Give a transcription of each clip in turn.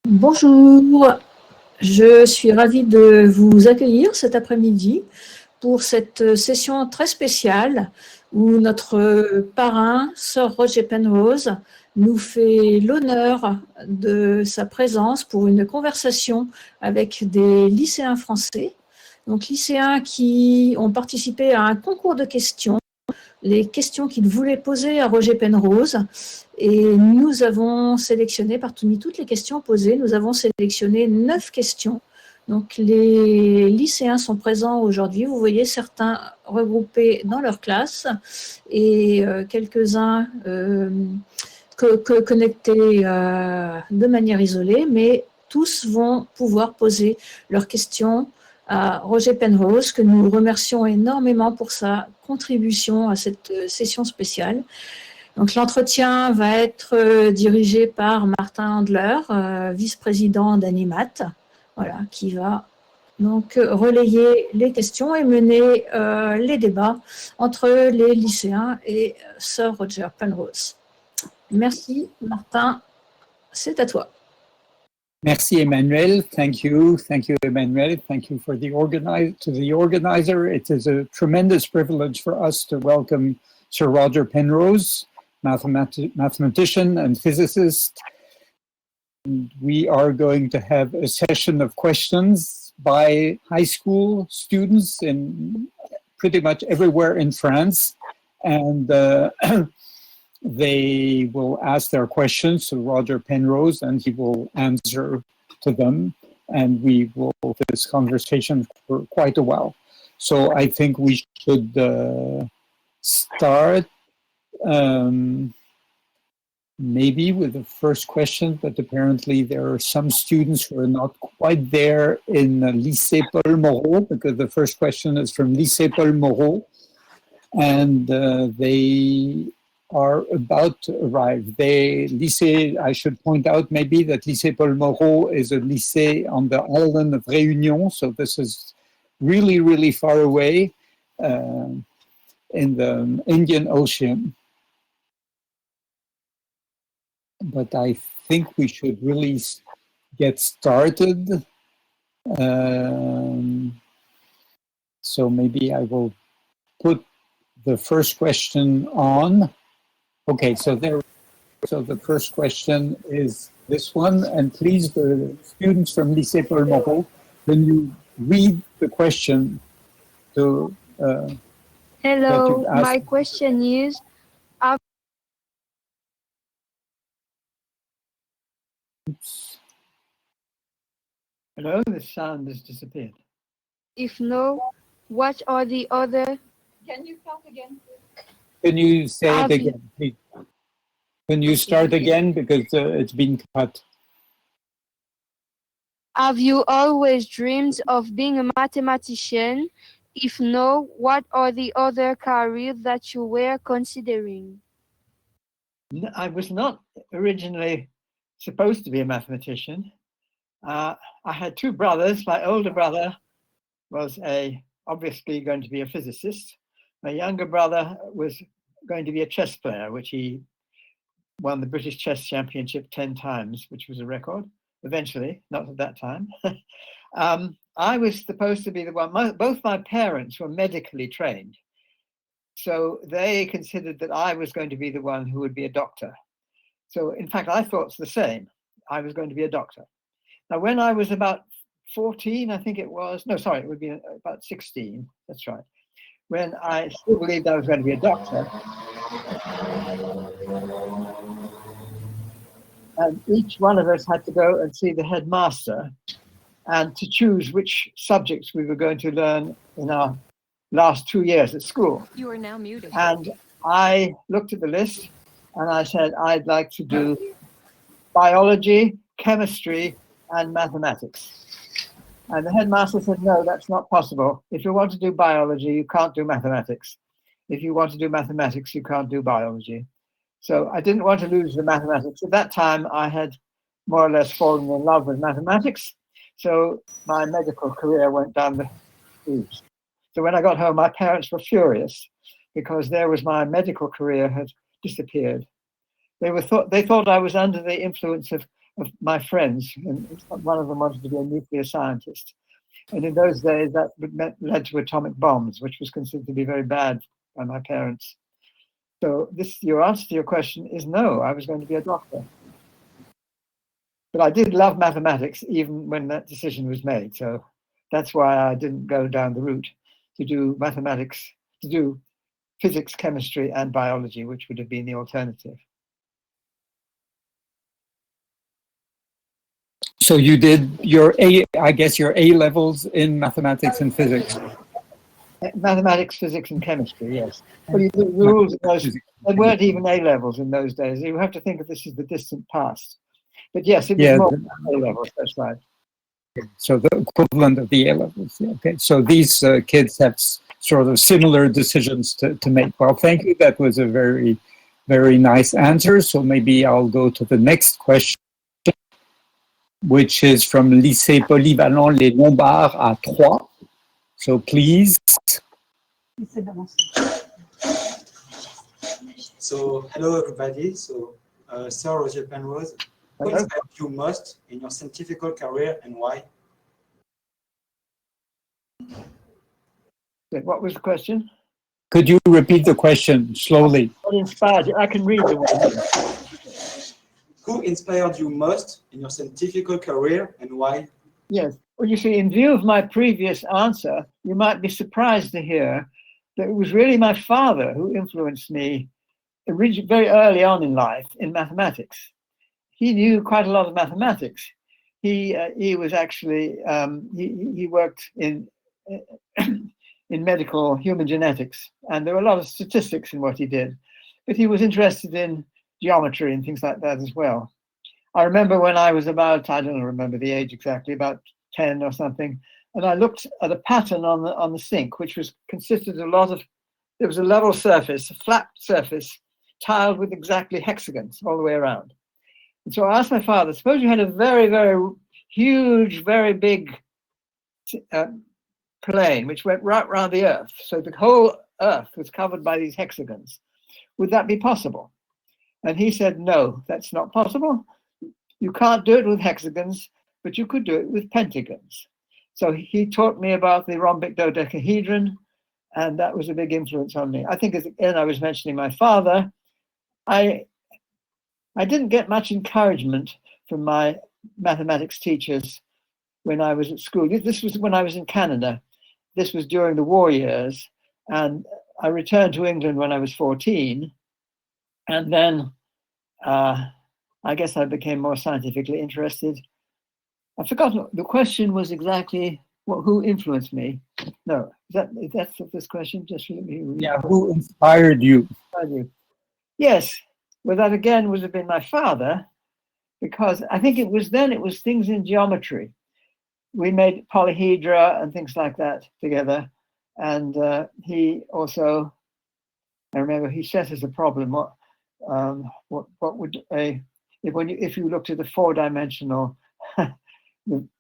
Bonjour, je suis ravie de vous accueillir cet après-midi pour cette session très spéciale où notre parrain, Sir Roger Penrose, nous fait l'honneur de sa présence pour une conversation avec des lycéens français. Donc lycéens qui ont participé à un concours de questions, les questions qu'ils voulaient poser à Roger Penrose. Et nous avons sélectionné, parmi toutes les questions posées, nous avons sélectionné 9 questions. Donc les lycéens sont présents aujourd'hui. Vous voyez certains regroupés dans leur classe et quelques-uns connectés de manière isolée, mais tous vont pouvoir poser leurs questions à Roger Penrose, que nous remercions énormément pour sa contribution à cette session spéciale. Donc l'entretien va être dirigé par Martin Handler, vice-président d'Animat, voilà, qui va donc relayer les questions et mener les débats entre les lycéens et Sir Roger Penrose. Merci Martin, c'est à toi. Merci Emmanuel. Thank you, Emmanuel. Thank you to the organizer. It is a tremendous privilege for us to welcome Sir Roger Penrose, mathematician and physicist. And we are going to have a session of questions by high school students in pretty much everywhere in France, and they will ask their questions to Roger Penrose, and he will answer to them, and we will have this conversation for quite a while. So I think we should start maybe with the first question, but apparently there are some students who are not quite there in Lycée Paul Moreau, because the first question is from Lycée Paul Moreau, and they are about to arrive. I should point out maybe that Lycée Paul Moreau is a lycée on the island of Réunion, so this is really, really far away in the Indian Ocean. But I think we should really get started. So maybe I will put the first question on. Okay, so the first question is this one, and please, the students from Lycée Paul Moreau, when you read the question to Hello, my question is, Hello, the sound has disappeared. If no, what are the other? Can you start again? Can you say it again, please? Can you start again, because it's been cut? Have you always dreamed of being a mathematician? If no, what are the other careers that you were considering? I was not originally supposed to be a mathematician. I had two brothers. My older brother was obviously going to be a physicist. My younger brother was going to be a chess player, which he won the British Chess Championship 10 times, which was a record, eventually, not at that time. I was supposed to be the one. Both my parents were medically trained, so they considered that I was going to be the one who would be a doctor. So in fact, I thought the same. I was going to be a doctor. Now, when I was about 14, I think it was, no, sorry, it would be about 16, that's right, when I still believed I was going to be a doctor. And each one of us had to go and see the headmaster and to choose which subjects we were going to learn in our last 2 years at school. You are now muted. And I looked at the list and I said, I'd like to do biology, chemistry, and mathematics. And the headmaster said, no, that's not possible. If you want to do biology, you can't do mathematics. If you want to do mathematics, you can't do biology. So I didn't want to lose the mathematics. At that time, I had more or less fallen in love with mathematics. So my medical career went down the tubes. So when I got home, my parents were furious because there was my medical career had disappeared. They thought I was under the influence of of my friends, and one of them wanted to be a nuclear scientist. And in those days, that led to atomic bombs, which was considered to be very bad by my parents. So your answer to your question is no, I was going to be a doctor. But I did love mathematics even when that decision was made. So that's why I didn't go down the route to do mathematics, to do physics, chemistry, and biology, which would have been the alternative. So you did your your A levels in mathematics and physics. Mathematics, physics, and chemistry, yes. Well, you do rules in those, there weren't even A levels in those days. You have to think of this as the distant past. But yes, it was more A levels, that's right. So the equivalent of the A levels. Okay, so these kids have sort of similar decisions to make. Well, thank you. That was a very, very nice answer. So maybe I'll go to the next question, which is from Lycée Polyvalent Les Lombards à Troyes. So please. So hello everybody. So Sir Roger Penrose, what inspired you most in your scientific career and why? What was the question? Could you repeat the question slowly? What inspired you? I can read the one. Who inspired you most in your scientific career and why? Yes. Well, you see, in view of my previous answer, you might be surprised to hear that it was really my father who influenced me very early on in life in mathematics. He knew quite a lot of mathematics. He was actually he worked in medical human genetics, and there were a lot of statistics in what he did. But he was interested in geometry and things like that as well. I remember when I was about, I don't remember the age exactly, about 10 or something, and I looked at a pattern on the sink, which consisted of a lot of, there was a level surface, a flat surface, tiled with exactly hexagons all the way around. And so I asked my father, suppose you had a very, very huge, very big plane which went right around the Earth. So the whole Earth was covered by these hexagons. Would that be possible? And he said, no, that's not possible. You can't do it with hexagons, but you could do it with pentagons. So he taught me about the rhombic dodecahedron, and that was a big influence on me. I think, as again I was mentioning my father, I didn't get much encouragement from my mathematics teachers when I was at school. This was when I was in Canada. This was during the war years, and I returned to England when I was 14, and then I guess I became more scientifically interested. I've forgotten, the question was exactly who influenced me. No, that's this question? Just let me read. Yeah, who inspired you? Yes, well, that again would have been my father, because I think it was things in geometry. We made polyhedra and things like that together. And he also, I remember he set us a problem. What would if you looked at a 4-dimensional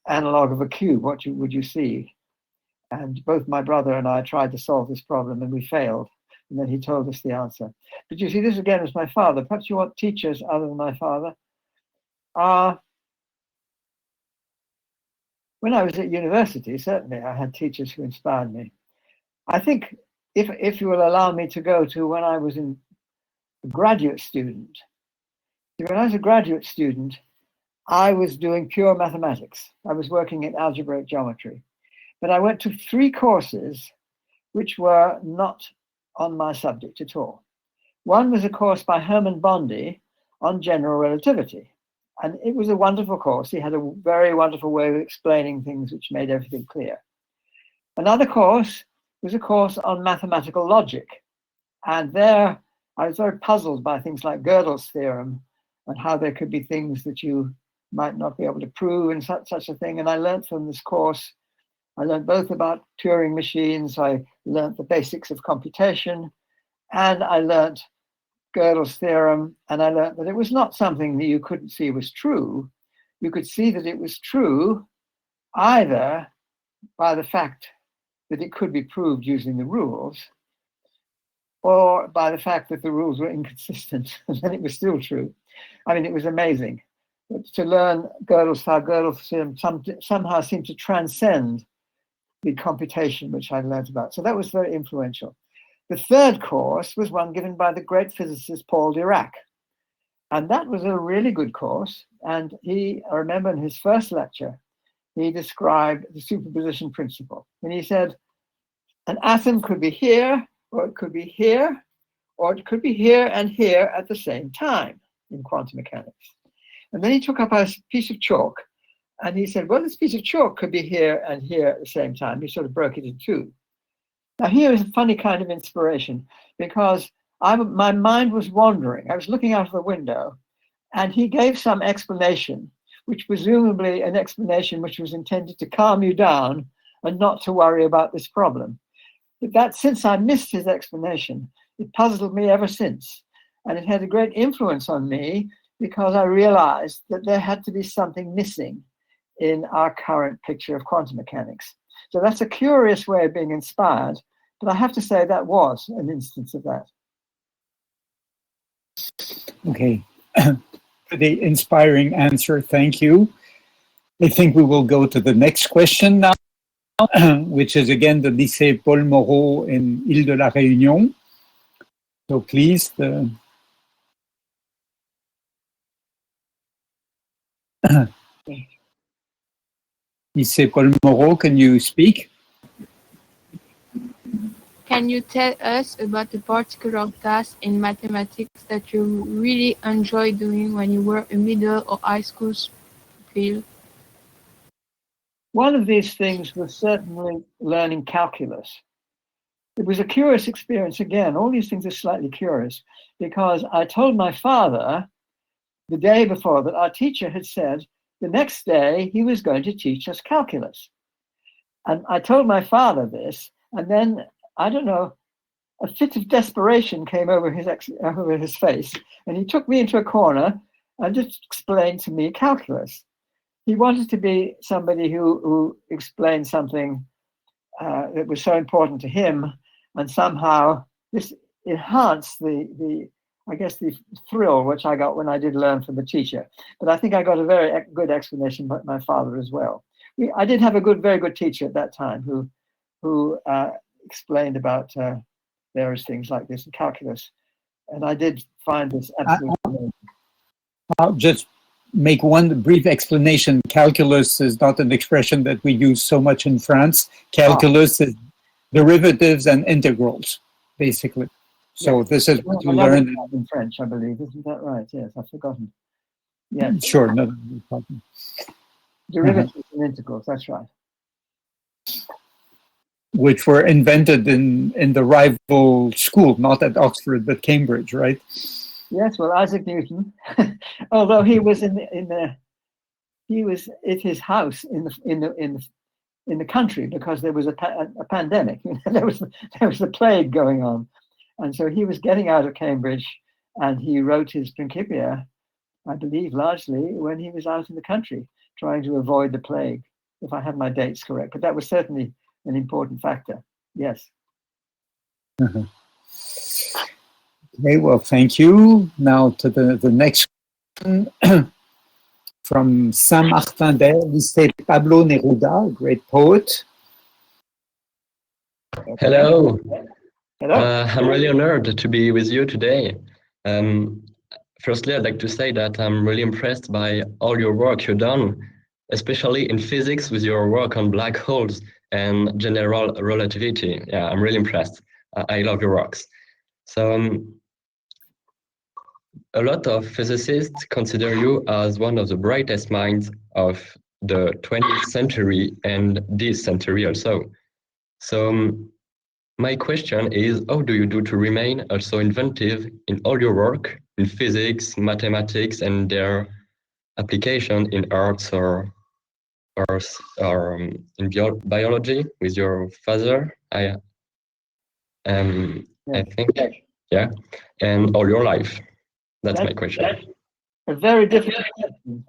analog of a cube, what would you see? And both my brother and I tried to solve this problem, and we failed. And then he told us the answer. But you see, this again is my father. Perhaps you want teachers other than my father. When I was at university, certainly I had teachers who inspired me. I think if you will allow me to go to when I was a graduate student. When I was a graduate student, I was doing pure mathematics. I was working in algebraic geometry. But I went to 3 courses which were not on my subject at all. One was a course by Hermann Bondi on general relativity. And it was a wonderful course. He had a very wonderful way of explaining things which made everything clear. Another course was a course on mathematical logic. And there I was very puzzled by things like Gödel's theorem and how there could be things that you might not be able to prove and such a thing. And I learned from this course, I learned both about Turing machines, I learned the basics of computation, and I learned Gödel's theorem, and I learned that it was not something that you couldn't see was true. You could see that it was true either by the fact that it could be proved using the rules, or by the fact that the rules were inconsistent, and then it was still true. I mean, it was amazing. to learn Gödel's Gödel somehow seemed to transcend the computation which I learned about. So that was very influential. The third course was one given by the great physicist Paul Dirac. And that was a really good course. And I remember in his first lecture, he described the superposition principle. And he said, an atom could be here, or it could be here, or it could be here and here at the same time in quantum mechanics. And then he took up a piece of chalk and he said, well, this piece of chalk could be here and here at the same time. He sort of broke it in two. Now here is a funny kind of inspiration, because my mind was wandering. I was looking out of the window and he gave some explanation, which presumably an explanation which was intended to calm you down and not to worry about this problem. But that, since I missed his explanation, it puzzled me ever since. And it had a great influence on me because I realized that there had to be something missing in our current picture of quantum mechanics. So that's a curious way of being inspired, but I have to say that was an instance of that. Okay, for the inspiring answer, thank you. I think we will go to the next question now, which is again the Lycée Paul Moreau in Île de la Réunion. So please, Lycée Paul Moreau, can you speak? Can you tell us about the particular task in mathematics that you really enjoyed doing when you were a middle or high school pupil? One of these things was certainly learning calculus. It was a curious experience. Again, all these things are slightly curious, because I told my father the day before that our teacher had said the next day he was going to teach us calculus. And I told my father this, and then, I don't know, a fit of desperation came over his face, and he took me into a corner and just explained to me calculus. He wanted to be somebody who explained something that was so important to him, and somehow this enhanced the thrill which I got when I did learn from the teacher. But I think I got a very good explanation by my father as well. I did have a very good teacher at that time who explained about various things like this in calculus, and I did find this absolutely amazing. I'll just make one brief explanation. Calculus is not an expression that we use so much in France. Calculus is derivatives and integrals, basically. So yes. This is what you learn in French, I believe. Isn't that right? Yes, I've forgotten. Yes. Sure, no problem. Derivatives and integrals, that's right. Which were invented in the rival school, not at Oxford, but Cambridge, right? Yes, well, Isaac Newton, although he was he was at his house in the country, because there was a pandemic. there was the plague going on, and so he was getting out of Cambridge, and he wrote his Principia, I believe, largely when he was out in the country trying to avoid the plague, if I have my dates correct. But that was certainly an important factor. Yes. Uh-huh. Okay, well, thank you. Now to the next one from Saint-Martin-d'Air, Lycée Pablo Neruda, a great poet. Hello. Hello. I'm really honored to be with you today. Firstly, I'd like to say that I'm really impressed by all your work you've done, especially in physics with your work on black holes and general relativity. Yeah, I'm really impressed. I love your works. So a lot of physicists consider you as one of the brightest minds of the 20th century and this century also. So my question is, how do you do to remain also inventive in all your work in physics, mathematics, and their application in arts or in biology with your father? I think, yeah, and all your life. That's my question. A very difficult question.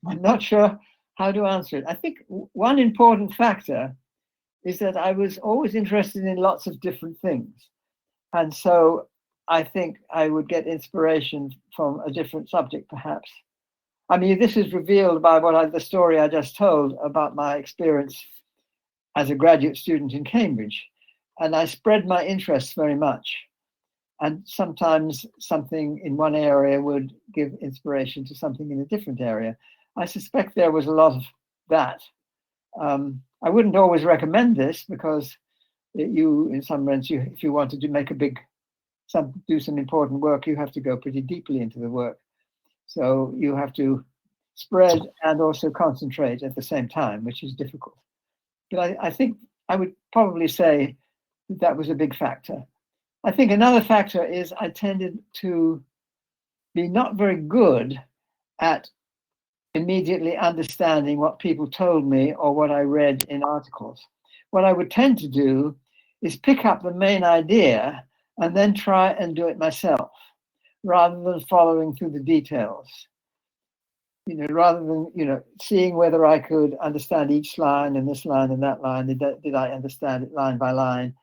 I'm not sure how to answer it. I think one important factor is that I was always interested in lots of different things. And so I think I would get inspiration from a different subject, perhaps. I mean, this is revealed by the story I just told about my experience as a graduate student in Cambridge. And I spread my interests very much. And sometimes something in one area would give inspiration to something in a different area. I suspect there was a lot of that. I wouldn't always recommend this because in some sense, if you want to do some important work, you have to go pretty deeply into the work. So you have to spread and also concentrate at the same time, which is difficult. But I think I would probably say that was a big factor. I think another factor is I tended to be not very good at immediately understanding what people told me or what I read in articles. What I would tend to do is pick up the main idea and then try and do it myself, rather than following through the details. Rather than seeing whether I could understand each line and this line and that line. Did I understand it line by line?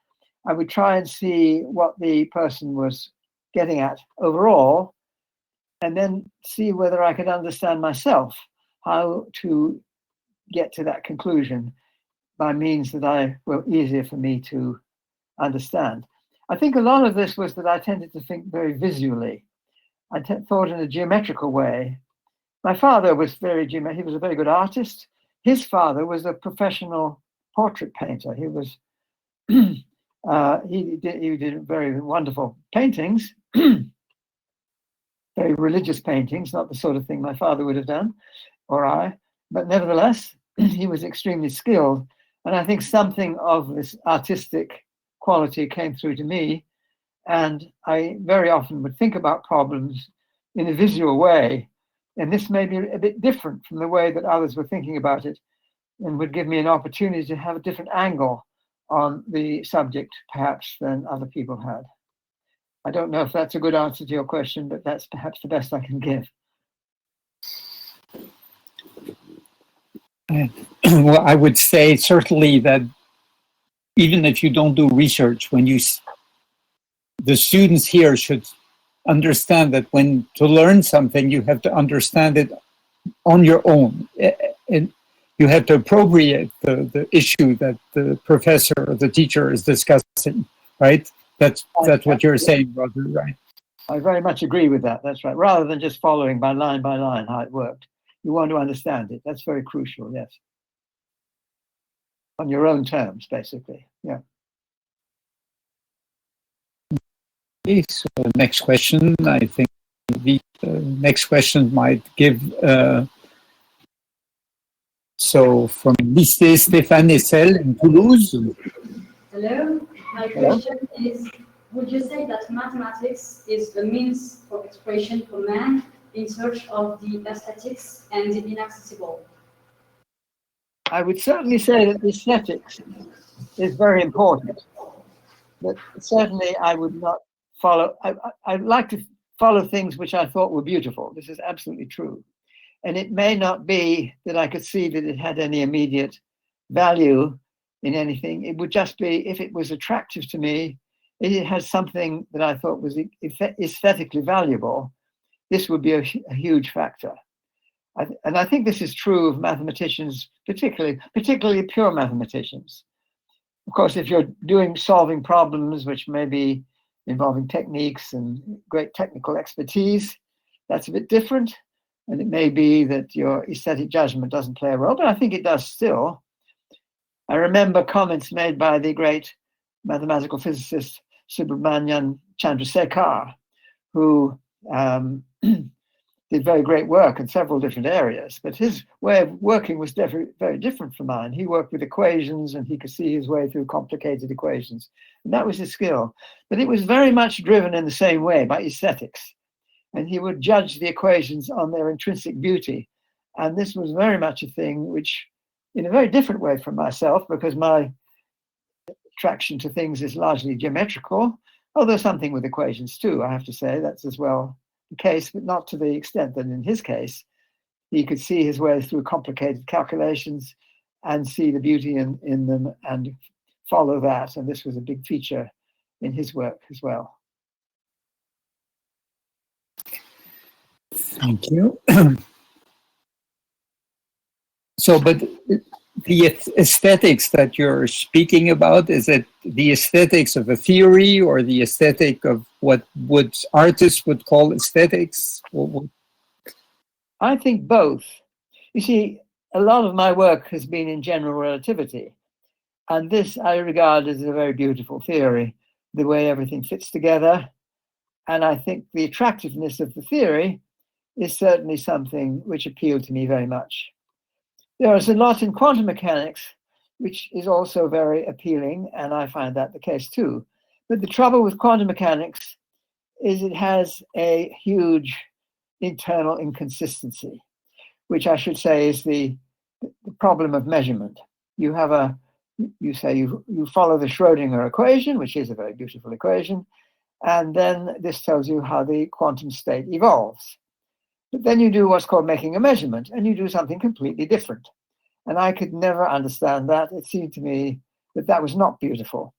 I would try and see what the person was getting at overall, and then see whether I could understand myself how to get to that conclusion by means that were easier for me to understand. I think a lot of this was that I tended to think very visually. I thought in a geometrical way. My father was he was a very good artist. His father was a professional portrait painter. He was he did very wonderful paintings, very religious paintings, not the sort of thing my father would have done, or I, but nevertheless, he was extremely skilled. And I think something of this artistic quality came through to me. And I very often would think about problems in a visual way. And this may be a bit different from the way that others were thinking about it, and would give me an opportunity to have a different angle on the subject, perhaps, than other people had. I don't know if that's a good answer to your question, but that's perhaps the best I can give. Well, I would say certainly that even if you don't do research, the students here should understand that when to learn something, you have to understand it on your own. And you have to appropriate the issue that the professor or the teacher is discussing, right? That's what you're saying, Roger, right? I very much agree with that. That's right. Rather than just following by line how it worked. You want to understand it. That's very crucial, yes. On your own terms, basically, yeah. Okay, so next question, I think the next question might give, so from Lycée Stéphane Hessel in Toulouse. Hello, my question is, would you say that mathematics is a means for expression for man in search of the aesthetics and the inaccessible? I would certainly say that the aesthetics is very important, but certainly I would not follow, I'd like to follow things which I thought were beautiful. This is absolutely true. And it may not be that I could see that it had any immediate value in anything. It would just be, if it was attractive to me, it has something that I thought was aesthetically valuable, this would be a huge factor. And I think this is true of mathematicians, particularly pure mathematicians. Of course, if you're solving problems which may be involving techniques and great technical expertise, that's a bit different. And it may be that your aesthetic judgment doesn't play a role, but I think it does still. I remember comments made by the great mathematical physicist Subrahmanyan Chandrasekhar, who did very great work in several different areas, but his way of working was very different from mine. He worked with equations and he could see his way through complicated equations. And that was his skill. But it was very much driven in the same way by aesthetics. And he would judge the equations on their intrinsic beauty. And this was very much a thing which, in a very different way from myself, because my attraction to things is largely geometrical, although something with equations too, I have to say, that's as well the case, but not to the extent that in his case, he could see his way through complicated calculations and see the beauty in them and follow that. And this was a big feature in his work as well. Thank you. So, but the aesthetics that you're speaking about, is it the aesthetics of a theory or the aesthetic of what artists would call aesthetics? I think both. You see, a lot of my work has been in general relativity, and this I regard as a very beautiful theory, the way everything fits together. And I think the attractiveness of the theory is certainly something which appealed to me very much. There is a lot in quantum mechanics, which is also very appealing, and I find that the case too. But the trouble with quantum mechanics is it has a huge internal inconsistency, which I should say is the problem of measurement. You have you follow the Schrödinger equation, which is a very beautiful equation, and then this tells you how the quantum state evolves. But then you do what's called making a measurement, and you do something completely different. And I could never understand that. It seemed to me that that was not beautiful.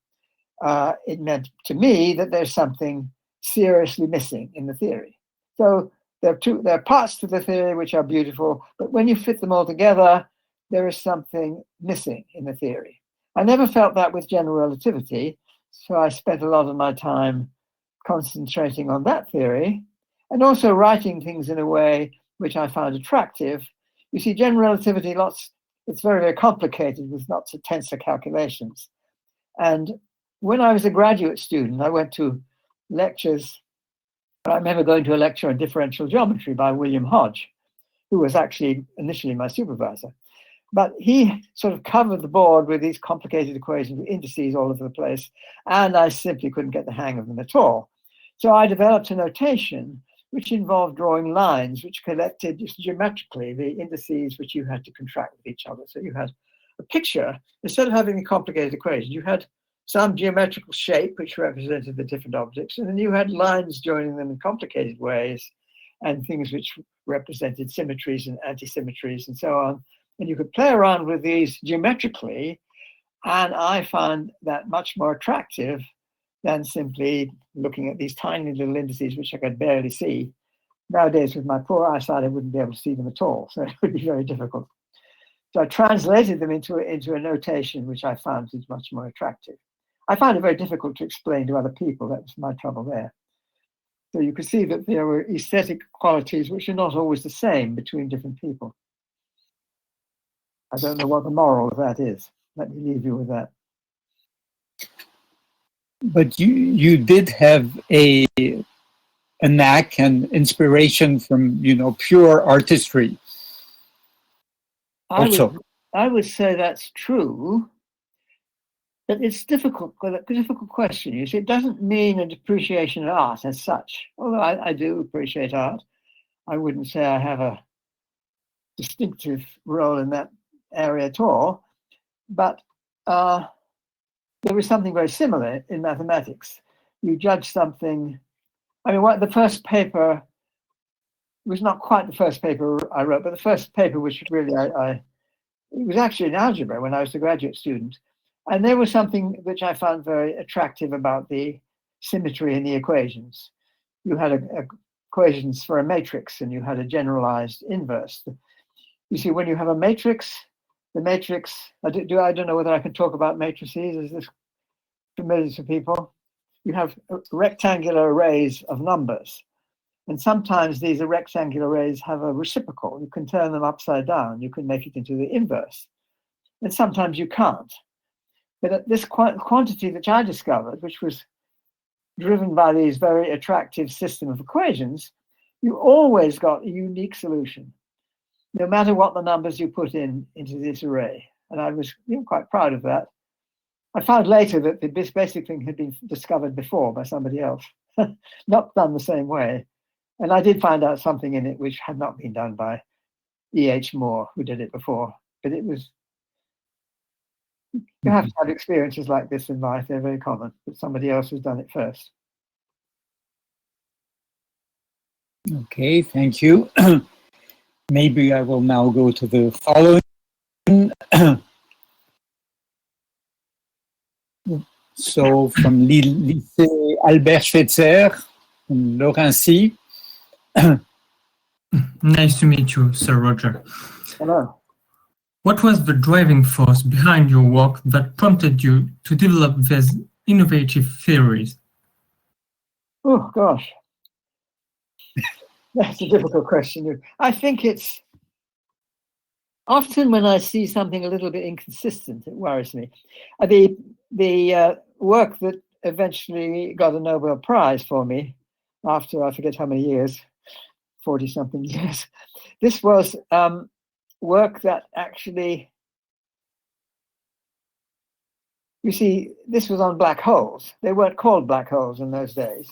It meant to me that there's something seriously missing in the theory. So there are parts to the theory which are beautiful, but when you fit them all together, there is something missing in the theory. I never felt that with general relativity, so I spent a lot of my time concentrating on that theory, and also writing things in a way which I found attractive. You see, general relativity, it's very, very complicated with lots of tensor calculations. And when I was a graduate student, I went to lectures. I remember going to a lecture on differential geometry by William Hodge, who was actually initially my supervisor. But he sort of covered the board with these complicated equations with indices all over the place, and I simply couldn't get the hang of them at all. So I developed a notation which involved drawing lines which collected just geometrically the indices which you had to contract with each other. So you had a picture, instead of having a complicated equation, you had some geometrical shape which represented the different objects, and then you had lines joining them in complicated ways, and things which represented symmetries and anti-symmetries and so on. And you could play around with these geometrically, and I found that much more attractive than simply looking at these tiny little indices which I could barely see. Nowadays, with my poor eyesight, I wouldn't be able to see them at all, so it would be very difficult. So I translated them into a notation which I found is much more attractive. I found it very difficult to explain to other people. That was my trouble there. So you could see that there were aesthetic qualities which are not always the same between different people. I don't know what the moral of that is. Let me leave you with that. But you did have a knack and inspiration from, pure artistry. I would say that's true, but it's a difficult question. You see, it doesn't mean a depreciation of art as such. Although I do appreciate art, I wouldn't say I have a distinctive role in that area at all. But there was something very similar in mathematics. You judge something. I mean, the first paper was not quite the first paper I wrote, but the first paper which really it was actually in algebra when I was a graduate student. And there was something which I found very attractive about the symmetry in the equations. You had equations for a matrix, and you had a generalized inverse. You see, when you have a matrix, the matrix, I don't know whether I can talk about matrices. Is this familiar to people? You have rectangular arrays of numbers. And sometimes these rectangular arrays have a reciprocal. You can turn them upside down. You can make it into the inverse. And sometimes you can't. But at this quantity which I discovered, which was driven by these very attractive system of equations, you always got a unique solution, no matter what the numbers you put into this array. And I was quite proud of that. I found later that this basic thing had been discovered before by somebody else, not done the same way. And I did find out something in it which had not been done by E.H. Moore, who did it before. But it was, you have to have experiences like this in life. They're very common, but somebody else has done it first. Okay, thank you. Maybe I will now go to the following. So from Lycée Albert Schweitzer in Laurency. Nice to meet you, Sir Roger. Hello. What was the driving force behind your work that prompted you to develop these innovative theories? Oh, gosh. That's a difficult question. I think it's often when I see something a little bit inconsistent, it worries me. The work that eventually got a Nobel Prize for me after I forget how many years, 40-something years, this was work that actually, you see, this was on black holes. They weren't called black holes in those days,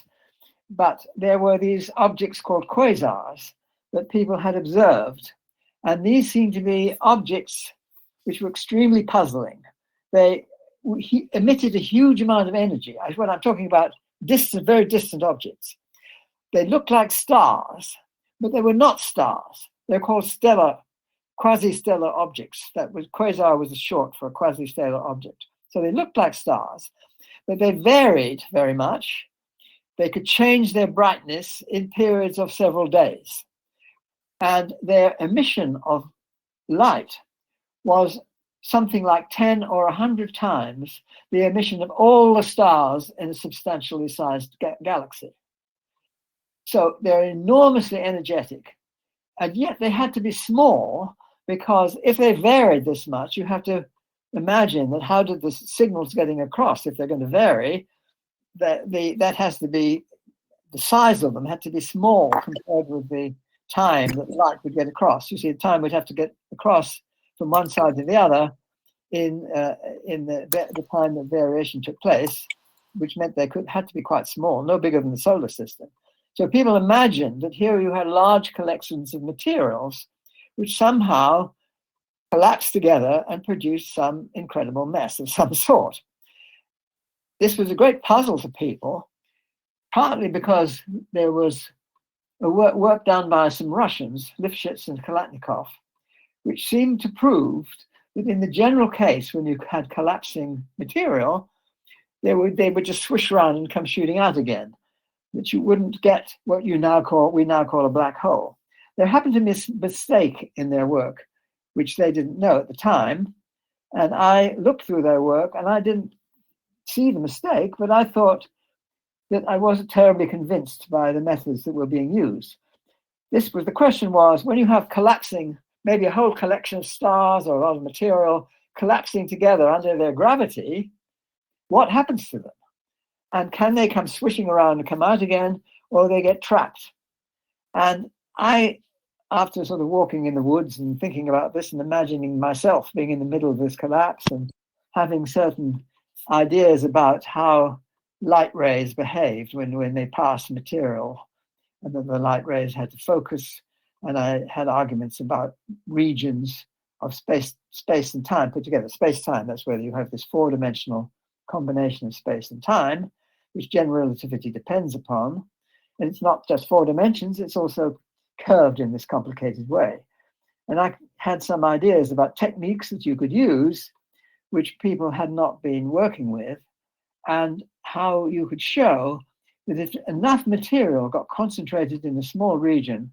but there were these objects called quasars that people had observed. And these seemed to be objects which were extremely puzzling. They emitted a huge amount of energy. When I'm talking about distant, very distant objects, they looked like stars, but they were not stars. They're called stellar, quasi-stellar objects. That was, quasar was a short for a quasi-stellar object. So they looked like stars, but they varied very much. They could change their brightness in periods of several days. And their emission of light was something like 10 or 100 times the emission of all the stars in a substantially sized galaxy. So they're enormously energetic, and yet they had to be small, because if they varied this much, you have to imagine that how did the signals getting across, if they're going to vary, that has to be, the size of them had to be small compared with the time that light would get across. You see, the time would have to get across from one side to the other in the time that variation took place, which meant they had to be quite small, no bigger than the solar system. So people imagined that here you had large collections of materials which somehow collapsed together and produced some incredible mess of some sort. This was a great puzzle to people, partly because there was a work done by some Russians, Lifshitz and Kalatnikov, which seemed to prove that in the general case, when you had collapsing material, they would just swish around and come shooting out again, that you wouldn't get what we now call a black hole. There happened to be a mistake in their work, which they didn't know at the time. And I looked through their work and I didn't see the mistake, but I thought that I wasn't terribly convinced by the methods that were being used. The question was, when you have collapsing, maybe a whole collection of stars or a lot of material collapsing together under their gravity, what happens to them? And can they come swishing around and come out again, or they get trapped? And I, after sort of walking in the woods and thinking about this and imagining myself being in the middle of this collapse and having certain ideas about how light rays behaved when they passed material, and then the light rays had to focus, and I had arguments about regions of space and time put together. Space-time, that's where you have this four-dimensional combination of space and time, which general relativity depends upon. And it's not just four dimensions, it's also curved in this complicated way. And I had some ideas about techniques that you could use, which people had not been working with, and how you could show that if enough material got concentrated in a small region,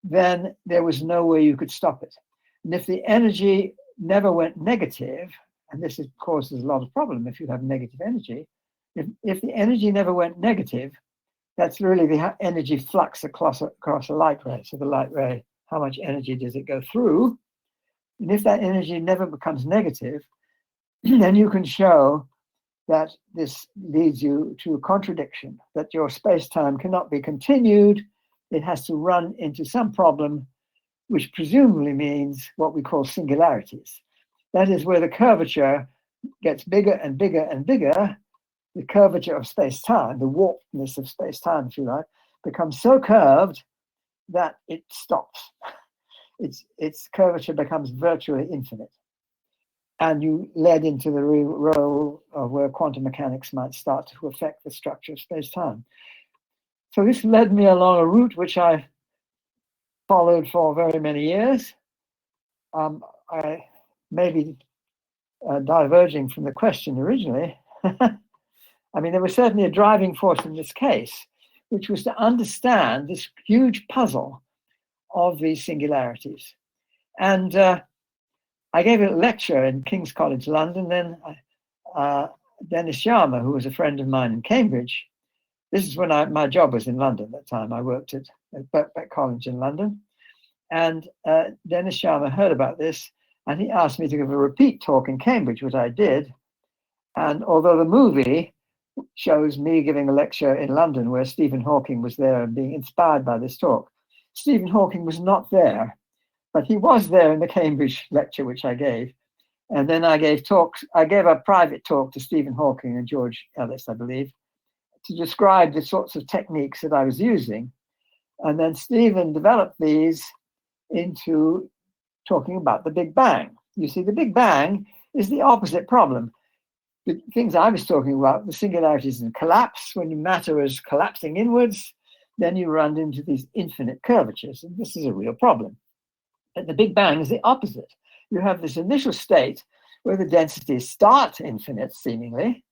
then there was no way you could stop it. And if the energy never went negative, and this causes a lot of problem if you have negative energy, if the energy never went negative, that's really the energy flux across a light ray. So the light ray, how much energy does it go through? And if that energy never becomes negative, then you can show that this leads you to a contradiction, that your space-time cannot be continued. It has to run into some problem, which presumably means what we call singularities. That is where the curvature gets bigger and bigger and bigger. The curvature of space-time, the warpedness of space-time, if you like, becomes so curved that it stops. Its curvature becomes virtually infinite. And you led into the role of where quantum mechanics might start to affect the structure of space-time. So this led me along a route which I followed for very many years. I may be diverging from the question originally. I mean, there was certainly a driving force in this case, which was to understand this huge puzzle of these singularities. And I gave a lecture in King's College London. Then Dennis Sharma, who was a friend of mine in Cambridge, this is when my job was in London at the time. I worked at Birkbeck College in London. And Dennis Sharma heard about this, and he asked me to give a repeat talk in Cambridge, which I did. And although the movie shows me giving a lecture in London where Stephen Hawking was there and being inspired by this talk, Stephen Hawking was not there, but he was there in the Cambridge lecture, which I gave. And then I gave talks. I gave a private talk to Stephen Hawking and George Ellis, I believe, to describe the sorts of techniques that I was using. And then Stephen developed these into talking about the Big Bang. You see, the Big Bang is the opposite problem. The things I was talking about, the singularities and collapse, when matter is collapsing inwards, then you run into these infinite curvatures, and this is a real problem. But the Big Bang is the opposite. You have this initial state where the densities start infinite, seemingly,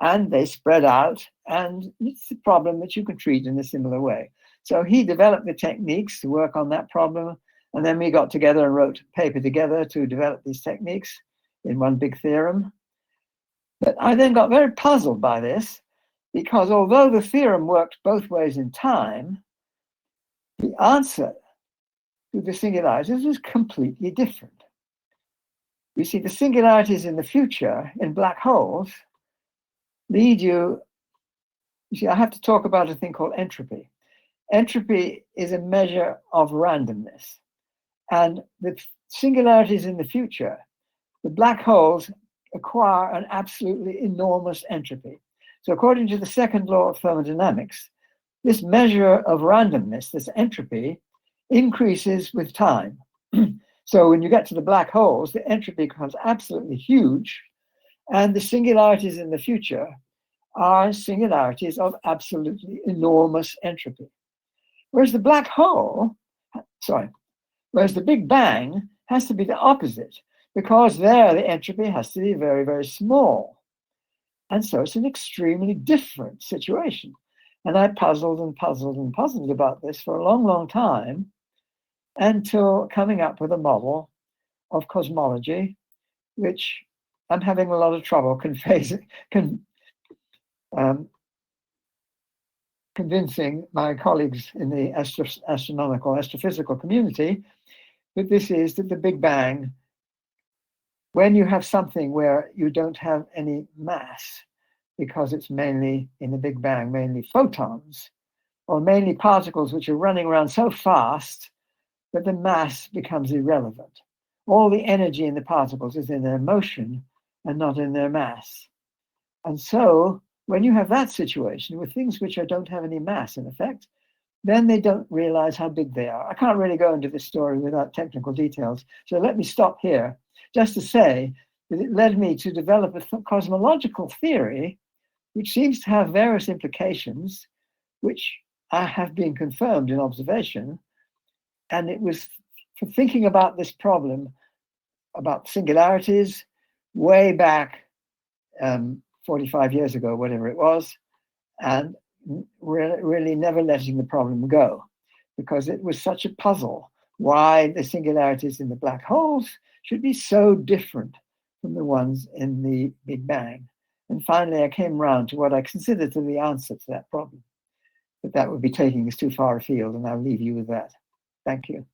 and they spread out, and it's a problem that you can treat in a similar way. So he developed the techniques to work on that problem, and then we got together and wrote a paper together to develop these techniques in one big theorem. But I then got very puzzled by this, because although the theorem worked both ways in time, the answer to the singularities was completely different. You see, the singularities in the future in black holes lead you see, I have to talk about a thing called entropy. Entropy is a measure of randomness. And the singularities in the future, the black holes acquire an absolutely enormous entropy. So according to the second law of thermodynamics, this measure of randomness, this entropy, increases with time. So when you get to the black holes, the entropy becomes absolutely huge, and the singularities in the future are singularities of absolutely enormous entropy. Whereas the black hole, whereas the Big Bang has to be the opposite, because there the entropy has to be very, very small. And so it's an extremely different situation. And I puzzled and puzzled and puzzled about this for a long, long time, until coming up with a model of cosmology, which I'm having a lot of trouble convincing my colleagues in the astronomical, astrophysical community that this is that the Big Bang, when you have something where you don't have any mass, because it's mainly, in the Big Bang, mainly photons, or mainly particles which are running around so fast that the mass becomes irrelevant. All the energy in the particles is in their motion and not in their mass. And so when you have that situation with things which don't have any mass in effect, then they don't realize how big they are. I can't really go into this story without technical details. So let me stop here just to say that it led me to develop a cosmological theory which seems to have various implications, which have been confirmed in observation. And it was for thinking about this problem, about singularities, way back 45 years ago, whatever it was, and really never letting the problem go, because it was such a puzzle why the singularities in the black holes should be so different from the ones in the Big Bang. And finally, I came round to what I consider to be the answer to that problem. But that would be taking us too far afield, and I'll leave you with that. Thank you.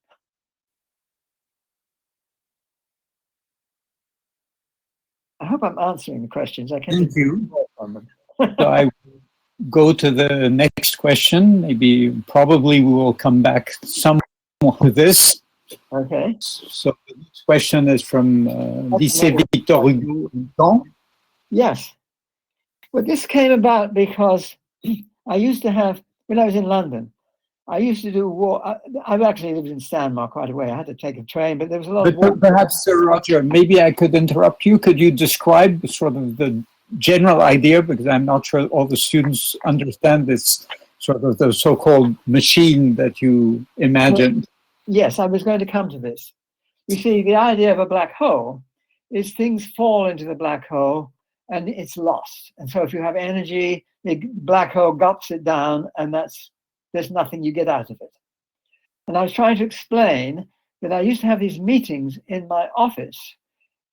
I hope I'm answering the questions. Thank you. So I go to the next question. Probably we will come back somewhat with this. Okay. So the next question is from Lycée Victor Hugo. Yes. Well, this came about because I used to have, when I was in London, I used to do war. I've actually lived in Stanmore quite a way. I had to take a train, but there was a lot of war. Perhaps, Sir Roger, maybe I could interrupt you. Could you describe sort of the general idea, because I'm not sure all the students understand this sort of the so-called machine that you imagined? Yes, I was going to come to this. You see, the idea of a black hole is things fall into the black hole and it's lost. And so if you have energy, the black hole gulps it down, and there's nothing you get out of it. And I was trying to explain that I used to have these meetings in my office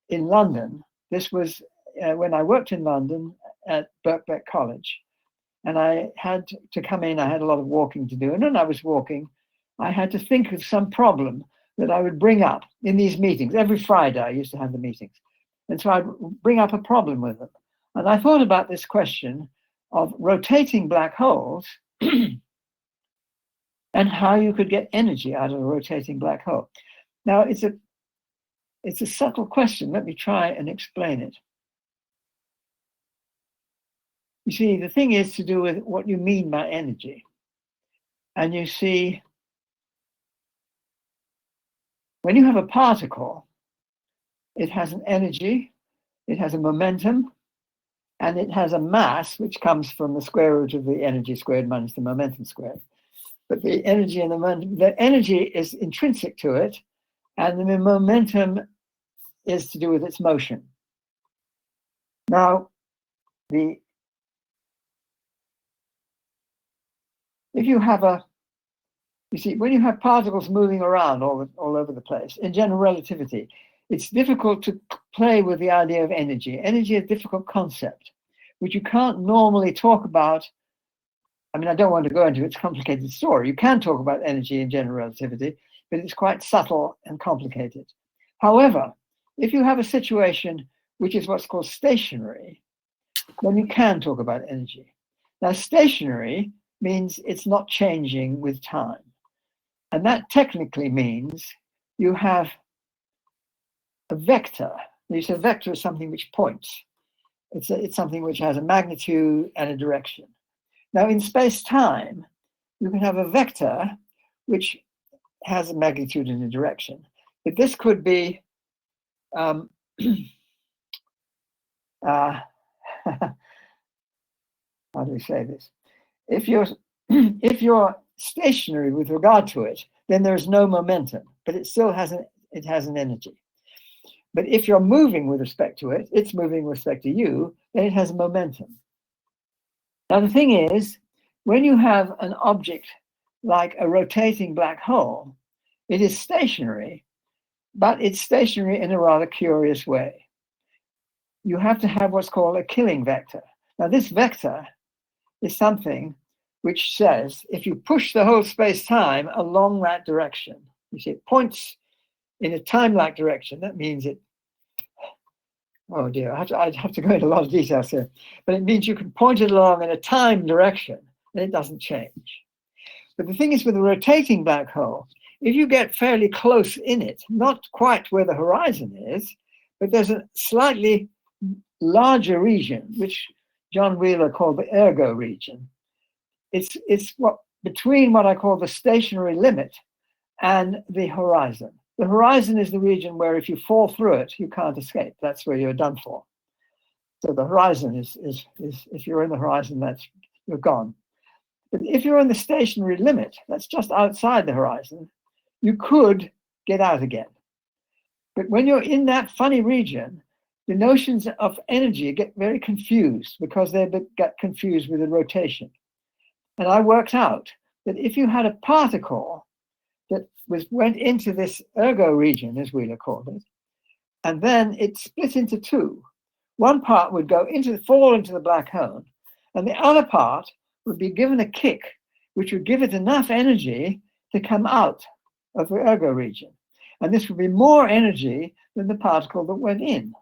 in London. This was when I worked in London at Birkbeck College. And I had to come in, I had a lot of walking to do. And when I was walking, I had to think of some problem that I would bring up in these meetings. Every Friday, I used to have the meetings. And so I'd bring up a problem with them. And I thought about this question of rotating black holes and how you could get energy out of a rotating black hole. Now, it's a subtle question. Let me try and explain it. You see, the thing is to do with what you mean by energy. And you see, when you have a particle, it has an energy, it has a momentum, and it has a mass, which comes from the square root of the energy squared minus the momentum squared. But the energy and the energy is intrinsic to it, and the momentum is to do with its motion. Now, if you have you see, when you have particles moving around all over the place, in general relativity, it's difficult to play with the idea of energy. Energy is a difficult concept, which you can't normally talk about. I mean, I don't want to go into its complicated story. You can talk about energy in general relativity, but it's quite subtle and complicated. However, if you have a situation which is what's called stationary, then you can talk about energy. Now, stationary means it's not changing with time. And that technically means you have a vector. You say a vector is something which points. It's something which has a magnitude and a direction. Now, in space-time, you can have a vector which has a magnitude and a direction. But this could be how do we say this? If you're stationary with regard to it, then there's no momentum, but it still has an energy. But if you're moving with respect to it, it's moving with respect to you, then it has momentum. Now the thing is, when you have an object like a rotating black hole, it is stationary, but it's stationary in a rather curious way. You have to have what's called a killing vector. Now this vector is something which says if you push the whole space-time along that direction, you see it points in a time-like direction, that means it, oh dear, I'd have to go into a lot of details here, but it means you can point it along in a time direction and it doesn't change. But the thing is with a rotating black hole, if you get fairly close in it, not quite where the horizon is, but there's a slightly larger region, which John Wheeler called the ergo region. It's what between what I call the stationary limit and the horizon. The horizon is the region where if you fall through it, you can't escape. That's where you're done for. So the horizon is if you're in the horizon, you're gone. But if you're in the stationary limit, that's just outside the horizon, you could get out again. But when you're in that funny region, the notions of energy get very confused because they get confused with the rotation. And I worked out that if you had a particle that went into this ergo region, as Wheeler called it, and then it split into two, one part would fall into the black hole, and the other part would be given a kick, which would give it enough energy to come out of the ergo region. And this would be more energy than the particle that went in.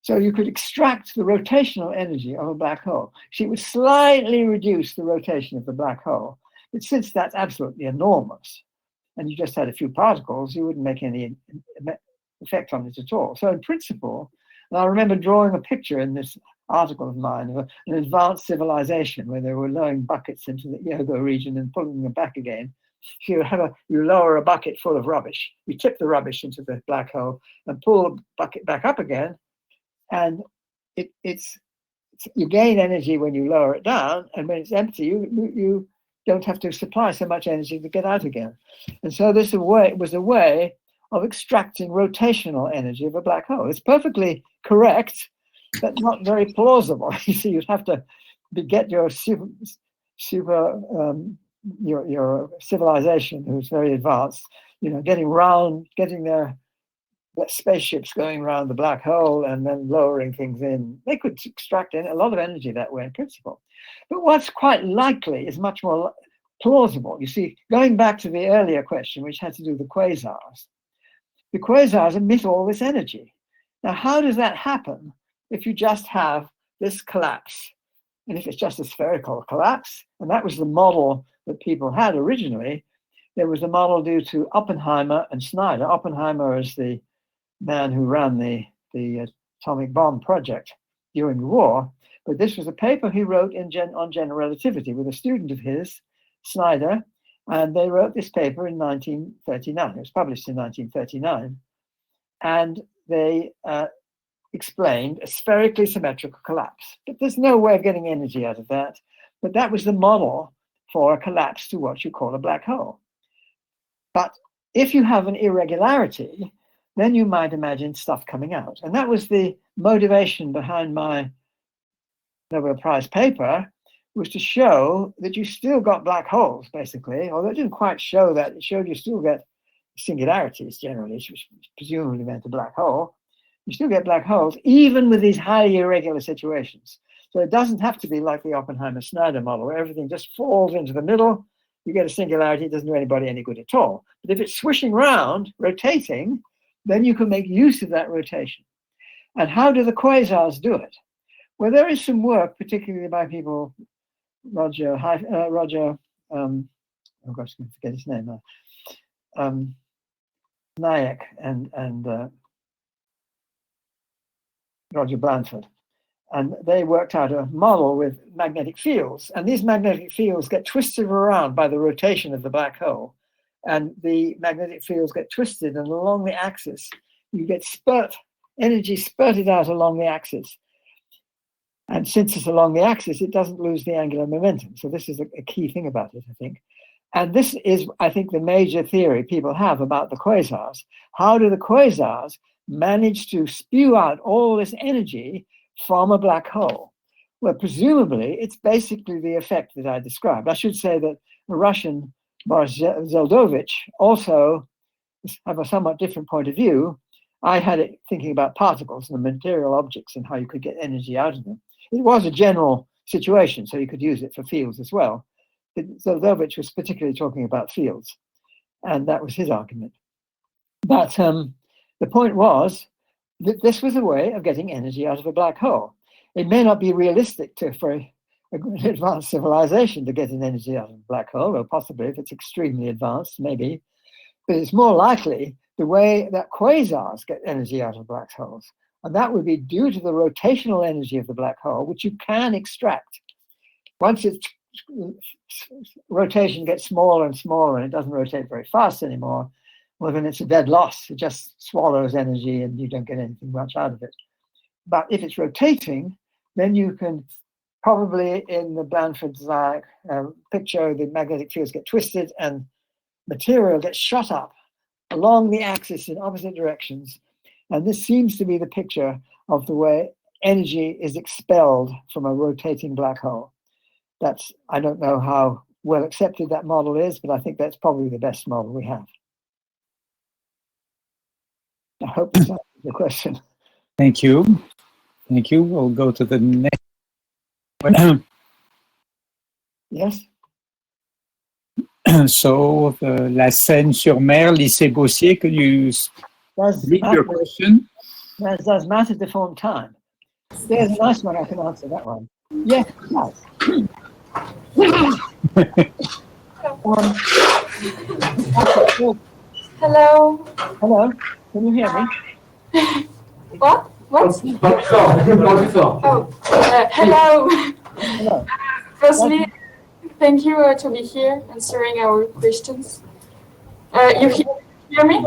So you could extract the rotational energy of a black hole. So it would slightly reduce the rotation of the black hole. But since that's absolutely enormous, and you just had a few particles, you wouldn't make any effect on it at all. So in principle, and I remember drawing a picture in this article of mine of an advanced civilization where they were lowering buckets into the ergo region and pulling them back again. You lower a bucket full of rubbish, you tip the rubbish into the black hole and pull the bucket back up again, and you gain energy when you lower it down, and when it's empty, you don't have to supply so much energy to get out again. And so this was a way of extracting rotational energy of a black hole. It's perfectly correct, but not very plausible. You see, you'd have to get your your civilization, who's very advanced, getting there spaceships going around the black hole and then lowering things in. They could extract a lot of energy that way in principle. But what's quite likely is much more plausible. You see, going back to the earlier question, which had to do with the quasars emit all this energy. Now, how does that happen if you just have this collapse? And if it's just a spherical collapse, and that was the model that people had originally, there was a model due to Oppenheimer and Snyder. Oppenheimer is the man who ran the atomic bomb project during the war. But this was a paper he wrote on general relativity with a student of his, Snyder, and they wrote this paper in 1939. It was published in 1939. And they explained a spherically symmetrical collapse. But there's no way of getting energy out of that. But that was the model for a collapse to what you call a black hole. But if you have an irregularity, then you might imagine stuff coming out. And that was the motivation behind my Nobel Prize paper, was to show that you still got black holes, basically. Although it didn't quite show that. It showed you still get singularities generally, which presumably meant a black hole. You still get black holes, even with these highly irregular situations. So it doesn't have to be like the Oppenheimer-Snyder model, where everything just falls into the middle. You get a singularity, it doesn't do anybody any good at all. But if it's swishing around, rotating, then you can make use of that rotation. And how do the quasars do it? Well, there is some work, particularly by people, Roger, oh gosh, I forget his name now, Nyack and Roger Blanford. And they worked out a model with magnetic fields. And these magnetic fields get twisted around by the rotation of the black hole. And the magnetic fields get twisted, and along the axis, you get energy spurted out along the axis. And since it's along the axis, it doesn't lose the angular momentum. So this is a key thing about it, I think. And this is, I think, the major theory people have about the quasars. How do the quasars manage to spew out all this energy from a black hole? Well, presumably, it's basically the effect that I described. I should say that the Russian Boris Zeldovich also have a somewhat different point of view. I had it thinking about particles and the material objects and how you could get energy out of them. It was a general situation, so you could use it for fields as well. But Zeldovich was particularly talking about fields, and that was his argument. But the point was that this was a way of getting energy out of a black hole. It may not be realistic for an advanced civilization to get an energy out of a black hole, or possibly if it's extremely advanced, maybe. But it's more likely the way that quasars get energy out of black holes. And that would be due to the rotational energy of the black hole, which you can extract. Once its rotation gets smaller and smaller and it doesn't rotate very fast anymore, well, then it's a dead loss. It just swallows energy and you don't get anything much out of it. But if it's rotating, then you can probably, in the Blanford's picture, the magnetic fields get twisted and material gets shot up along the axis in opposite directions. And this seems to be the picture of the way energy is expelled from a rotating black hole. I don't know how well accepted that model is, but I think that's probably the best model we have. I hope this answers the question. Thank you. Thank you. We'll go to the next. Yes? So, La Seine-sur-Mer, Lycée Bossier, could you read your question? Does matter deform time? There's a nice one, I can answer that one. Yes, it does. Hello. Hello, can you hear me? What? What? Oh, hello. Hello. Firstly, thank you to be here answering our questions. You hear me?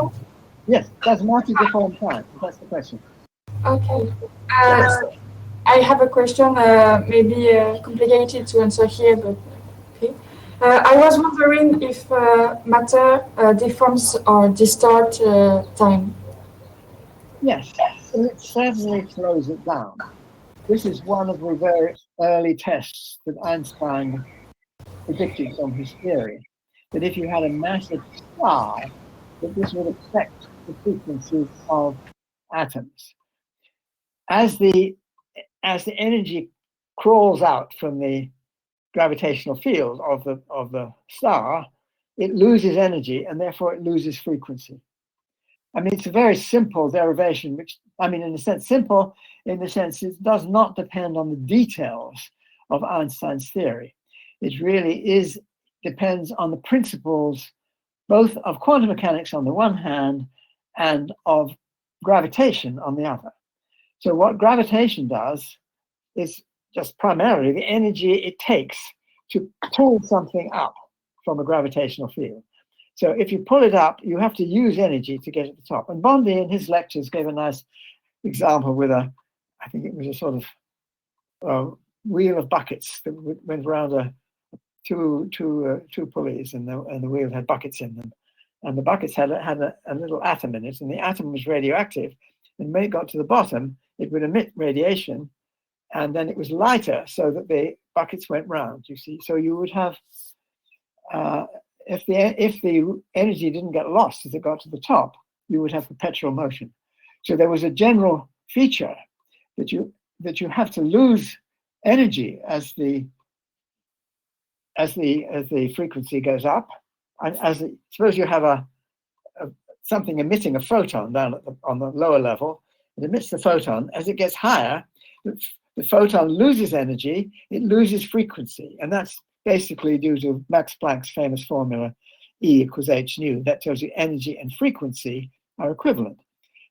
Yes, does matter deform time? That's the question. Okay. I have a question, maybe complicated to answer here, but okay. I was wondering if matter deforms or distorts time. Yes, so it certainly slows it down. This is one of the very early tests that Einstein predicted from his theory, that if you had a massive star, that this would affect the frequencies of atoms. As the energy crawls out from the gravitational field of the star, it loses energy and therefore it loses frequency. I mean, it's a very simple derivation, which, I mean, in a sense, simple in the sense it does not depend on the details of Einstein's theory. It really depends on the principles both of quantum mechanics on the one hand and of gravitation on the other. So what gravitation does is just primarily the energy it takes to pull something up from a gravitational field. So if you pull it up, you have to use energy to get at the top. And Bondi in his lectures gave a nice example with I think it was a sort of wheel of buckets that went around two pulleys, and the wheel had buckets in them. And the buckets had a little atom in it, and the atom was radioactive. And when it got to the bottom, it would emit radiation, and then it was lighter so that the buckets went round, you see. So you would have, if the energy didn't get lost as it got to the top, you would have perpetual motion. So there was a general feature that you have to lose energy as the frequency goes up. And suppose you have something emitting a photon down on the lower level. It emits the photon. As it gets higher, the photon loses energy, it loses frequency. And that's basically due to Max Planck's famous formula, E equals h nu. That tells you energy and frequency are equivalent.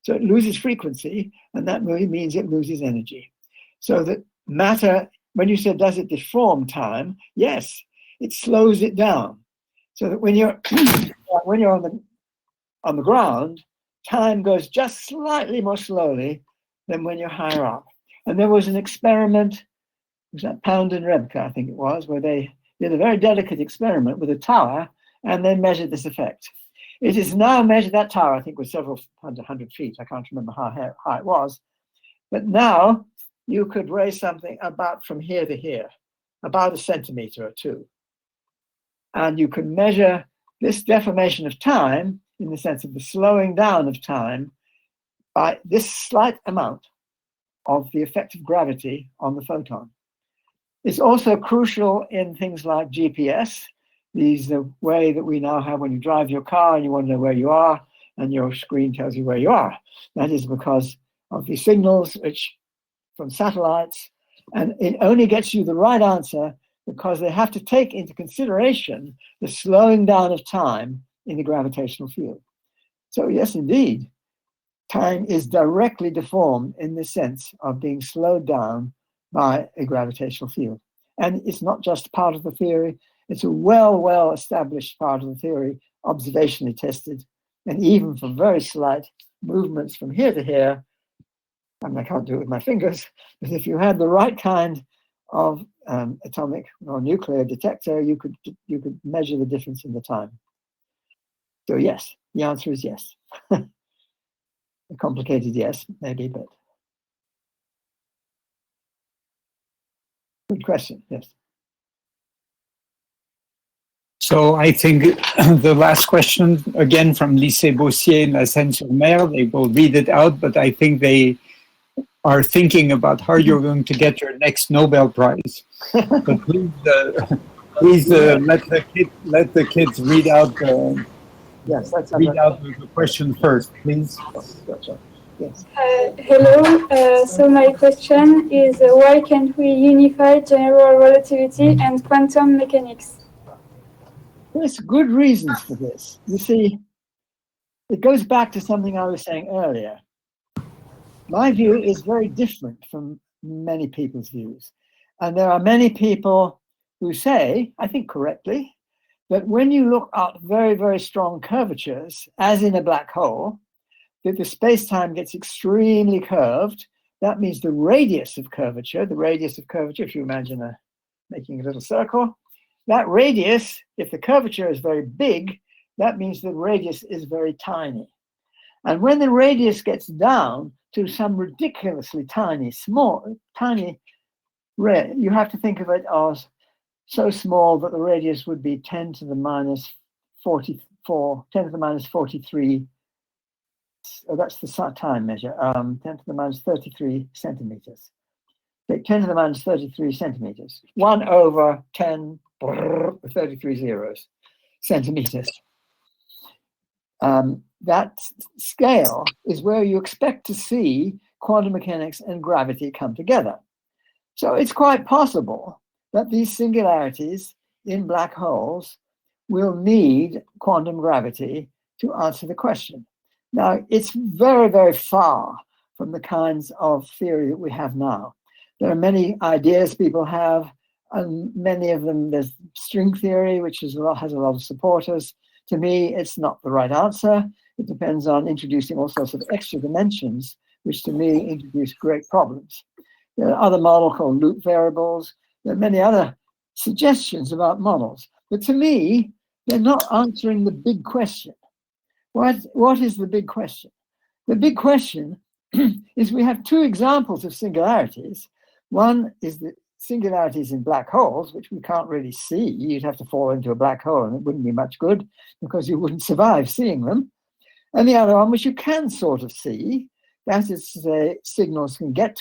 So it loses frequency, and that really means it loses energy. So that matter, when you said, does it deform time? Yes, it slows it down. So that when you're on the ground, time goes just slightly more slowly than when you're higher up. And there was an experiment, was that Pound and Rebka, I think it was, where they did a very delicate experiment with a tower and then measured this effect. It is now measured, that tower I think was several hundred feet, I can't remember how high it was, but now you could raise something about from here to here, about 1 centimeter or 2. And you can measure this deformation of time in the sense of the slowing down of time by this slight amount of the effect of gravity on the photon. It's also crucial in things like GPS. The way that we now have when you drive your car and you want to know where you are, and your screen tells you where you are. That is because of the signals which from satellites, and it only gets you the right answer because they have to take into consideration the slowing down of time in the gravitational field. So yes, indeed, time is directly deformed in the sense of being slowed down by a gravitational field. And it's not just part of the theory, it's a well established part of the theory, observationally tested, and even for very slight movements from here to here, and I can't do it with my fingers, but if you had the right kind of atomic or nuclear detector, you could measure the difference in the time. So yes, the answer is yes. A complicated yes, maybe, but good question, yes. So I think the last question, again from Lycée Bossier in La Seine-sur-Mer, they will read it out, but I think they are thinking about how you're going to get your next Nobel Prize. But please let the kids read out the question first, please. Yes. Hello. So my question is, why can't we unify general relativity and quantum mechanics? There's good reasons for this. You see, it goes back to something I was saying earlier. My view is very different from many people's views. And there are many people who say, I think correctly, that when you look at very, very strong curvatures, as in a black hole, that the space-time gets extremely curved. That means the radius of curvature, if you imagine making a little circle, that radius, if the curvature is very big, that means the radius is very tiny. And when the radius gets down to some ridiculously tiny, you have to think of it as so small that the radius would be 10 to the minus 44, 10 to the minus 43 that's the time measure, 10 to the minus 33 centimeters. Take 10 to the minus 33 centimeters. 1 over 10, 33 zeros, centimeters. That scale is where you expect to see quantum mechanics and gravity come together. So it's quite possible that these singularities in black holes will need quantum gravity to answer the question. Now, it's very, very far from the kinds of theory that we have now. There are many ideas people have, and many of them, there's string theory, which has a lot of supporters. To me, it's not the right answer. It depends on introducing all sorts of extra dimensions, which to me introduce great problems. There are other models called loop variables. There are many other suggestions about models. But to me, they're not answering the big question. What is the big question? The big question is we have two examples of singularities. One is the singularities in black holes, which we can't really see. You'd have to fall into a black hole and it wouldn't be much good because you wouldn't survive seeing them. And the other one, which you can sort of see, that is to say, signals can get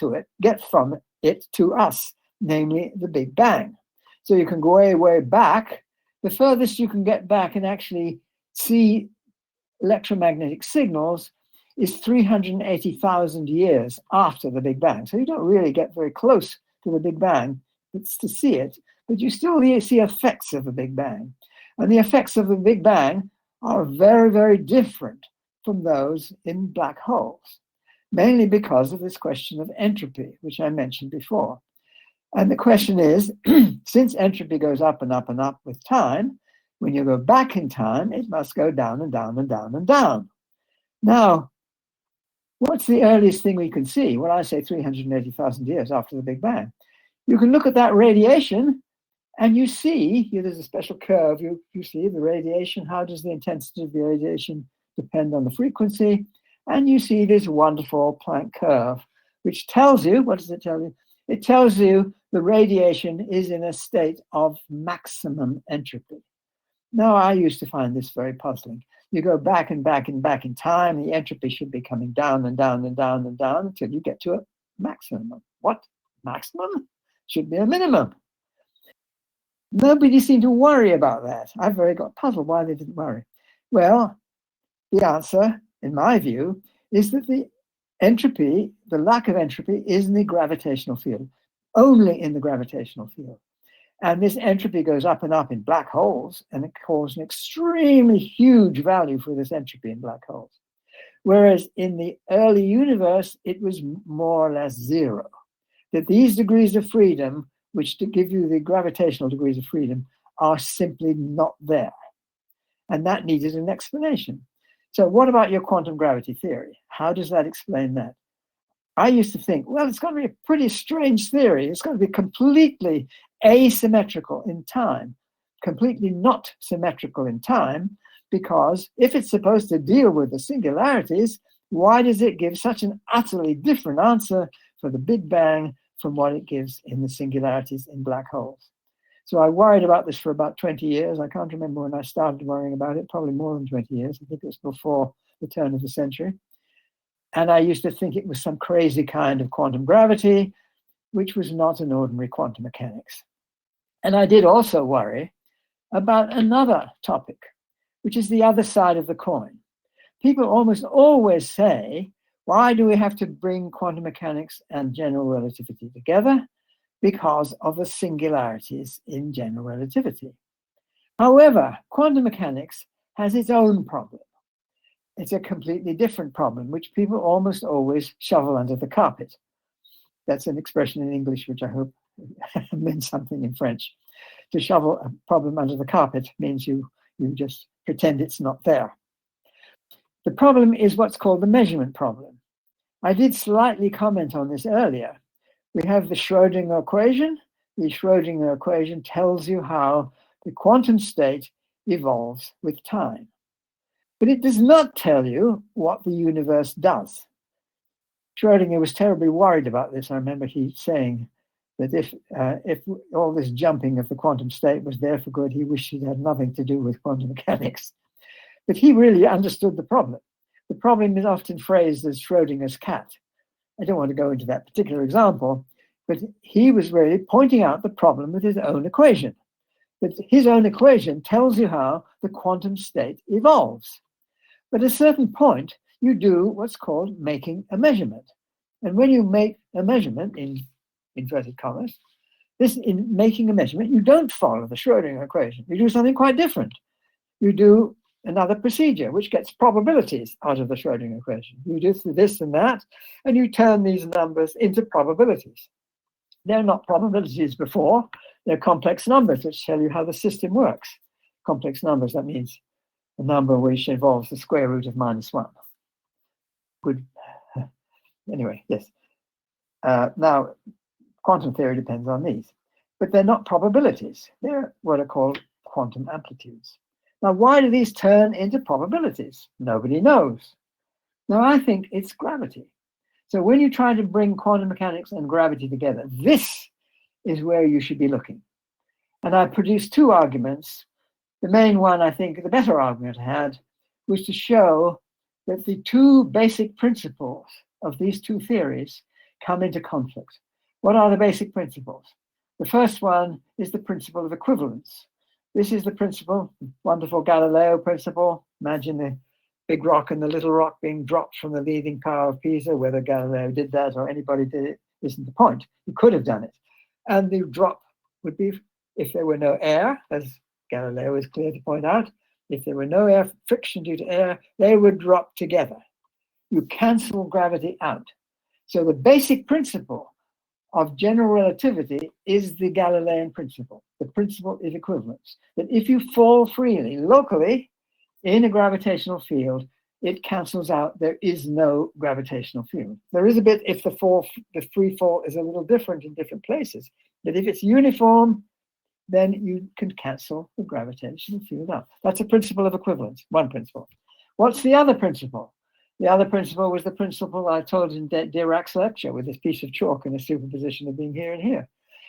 from it to us, namely the Big Bang. So you can go way, way back. The furthest you can get back and actually see electromagnetic signals is 380,000 years after the Big Bang. So you don't really get very close to the Big Bang to see it, but you still see effects of the Big Bang. And the effects of the Big Bang are very, very different from those in black holes, mainly because of this question of entropy, which I mentioned before. And the question is, since entropy goes up and up and up with time, when you go back in time, it must go down and down and down and down. Now, what's the earliest thing we can see? Well, I say 380,000 years after the Big Bang. You can look at that radiation and you see, there's a special curve, you see the radiation, how does the intensity of the radiation depend on the frequency? And you see this wonderful Planck curve, which tells you, what does it tell you? It tells you the radiation is in a state of maximum entropy. Now, I used to find this very puzzling. You go back and back and back in time, the entropy should be coming down and down and down and down until you get to a maximum. What? Maximum? Should be a minimum. Nobody seemed to worry about that. I very got puzzled why they didn't worry. Well, the answer, in my view, is that the entropy, the lack of entropy, is in the gravitational field, only in the gravitational field. And this entropy goes up and up in black holes, and it causes an extremely huge value for this entropy in black holes. Whereas in the early universe, it was more or less zero. That these degrees of freedom, which to give you the gravitational degrees of freedom, are simply not there. And that needed an explanation. So what about your quantum gravity theory? How does that explain that? I used to think, well, it's going to be a pretty strange theory. It's going to be completely asymmetrical in time, completely not symmetrical in time, because if it's supposed to deal with the singularities, why does it give such an utterly different answer for the Big Bang from what it gives in the singularities in black holes? So I worried about this for about 20 years. I can't remember when I started worrying about it, probably more than 20 years. I think it was before the turn of the century. And I used to think it was some crazy kind of quantum gravity, which was not an ordinary quantum mechanics. And I did also worry about another topic, which is the other side of the coin. People almost always say, why do we have to bring quantum mechanics and general relativity together? Because of the singularities in general relativity. However, quantum mechanics has its own problem. It's a completely different problem, which people almost always shovel under the carpet. That's an expression in English, which I hope means something in French. To shovel a problem under the carpet means you just pretend it's not there. The problem is what's called the measurement problem. I did slightly comment on this earlier. We have the Schrödinger equation. The Schrödinger equation tells you how the quantum state evolves with time. But it does not tell you what the universe does. Schrödinger was terribly worried about this. I remember he saying that if all this jumping of the quantum state was there for good, he wished it had nothing to do with quantum mechanics. But he really understood the problem. The problem is often phrased as Schrodinger's cat. I don't want to go into that particular example, but he was really pointing out the problem with his own equation. That his own equation tells you how the quantum state evolves. But at a certain point, you do what's called making a measurement. And when you make a measurement, in inverted commas, in making a measurement, you don't follow the Schrodinger equation. You do something quite different. You do another procedure, which gets probabilities out of the Schrodinger equation. You do this and that, and you turn these numbers into probabilities. They're not probabilities before, they're complex numbers, which tell you how the system works. Complex numbers, that means a number which involves the square root of -1. Good. Anyway, yes. Now, quantum theory depends on these, but they're not probabilities. They're what are called quantum amplitudes. Now, why do these turn into probabilities? Nobody knows. Now, I think it's gravity. So when you try to bring quantum mechanics and gravity together, this is where you should be looking. And I produced two arguments. The main one, I think, the better argument I had, was to show that the two basic principles of these two theories come into conflict. What are the basic principles? The first one is the principle of equivalence. This is the principle, wonderful Galileo principle. Imagine the big rock and the little rock being dropped from the leaning tower of Pisa. Whether Galileo did that or anybody did it isn't the point. He could have done it. And the drop would be, if there were no air, as Galileo is clear to point out, if there were no air, friction due to air, they would drop together. You cancel gravity out. So the basic principle of general relativity is the Galilean principle. The principle is equivalence. That if you fall freely, locally, in a gravitational field, it cancels out. There is no gravitational field. There is a bit if the free fall is a little different in different places. But if it's uniform, then you can cancel the gravitational field out. That's a principle of equivalence, one principle. What's the other principle? The other principle was the principle I told in Dirac's lecture with this piece of chalk and a superposition of being here and here.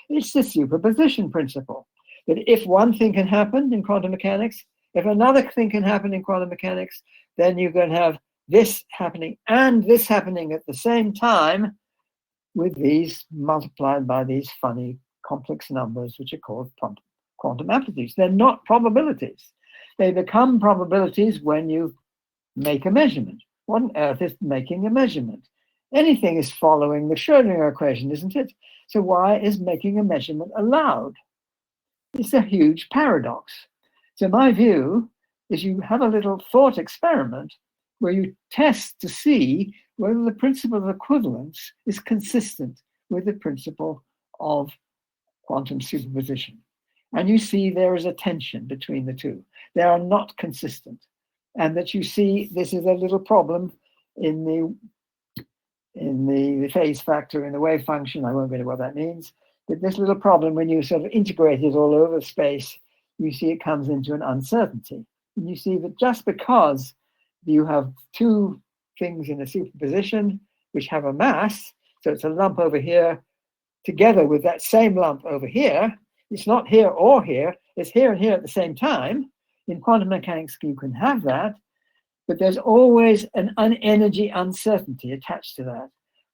It's the superposition principle, that if one thing can happen in quantum mechanics, if another thing can happen in quantum mechanics, then you can have this happening and this happening at the same time with these multiplied by these funny complex numbers, which are called quantum amplitudes. They're not probabilities. They become probabilities when you make a measurement. What on earth is making a measurement? Anything is following the Schrodinger equation, isn't it? So why is making a measurement allowed? It's a huge paradox. So my view is you have a little thought experiment where you test to see whether the principle of equivalence is consistent with the principle of quantum superposition. And you see there is a tension between the two. They are not consistent. And that you see this is a little problem in the phase factor, in the wave function. I won't go into what that means. But this little problem, when you sort of integrate it all over space, you see it comes into an uncertainty. And you see that just because you have two things in a superposition which have a mass, so it's a lump over here together with that same lump over here, it's not here or here, it's here and here at the same time. In quantum mechanics, you can have that, but there's always an energy uncertainty attached to that.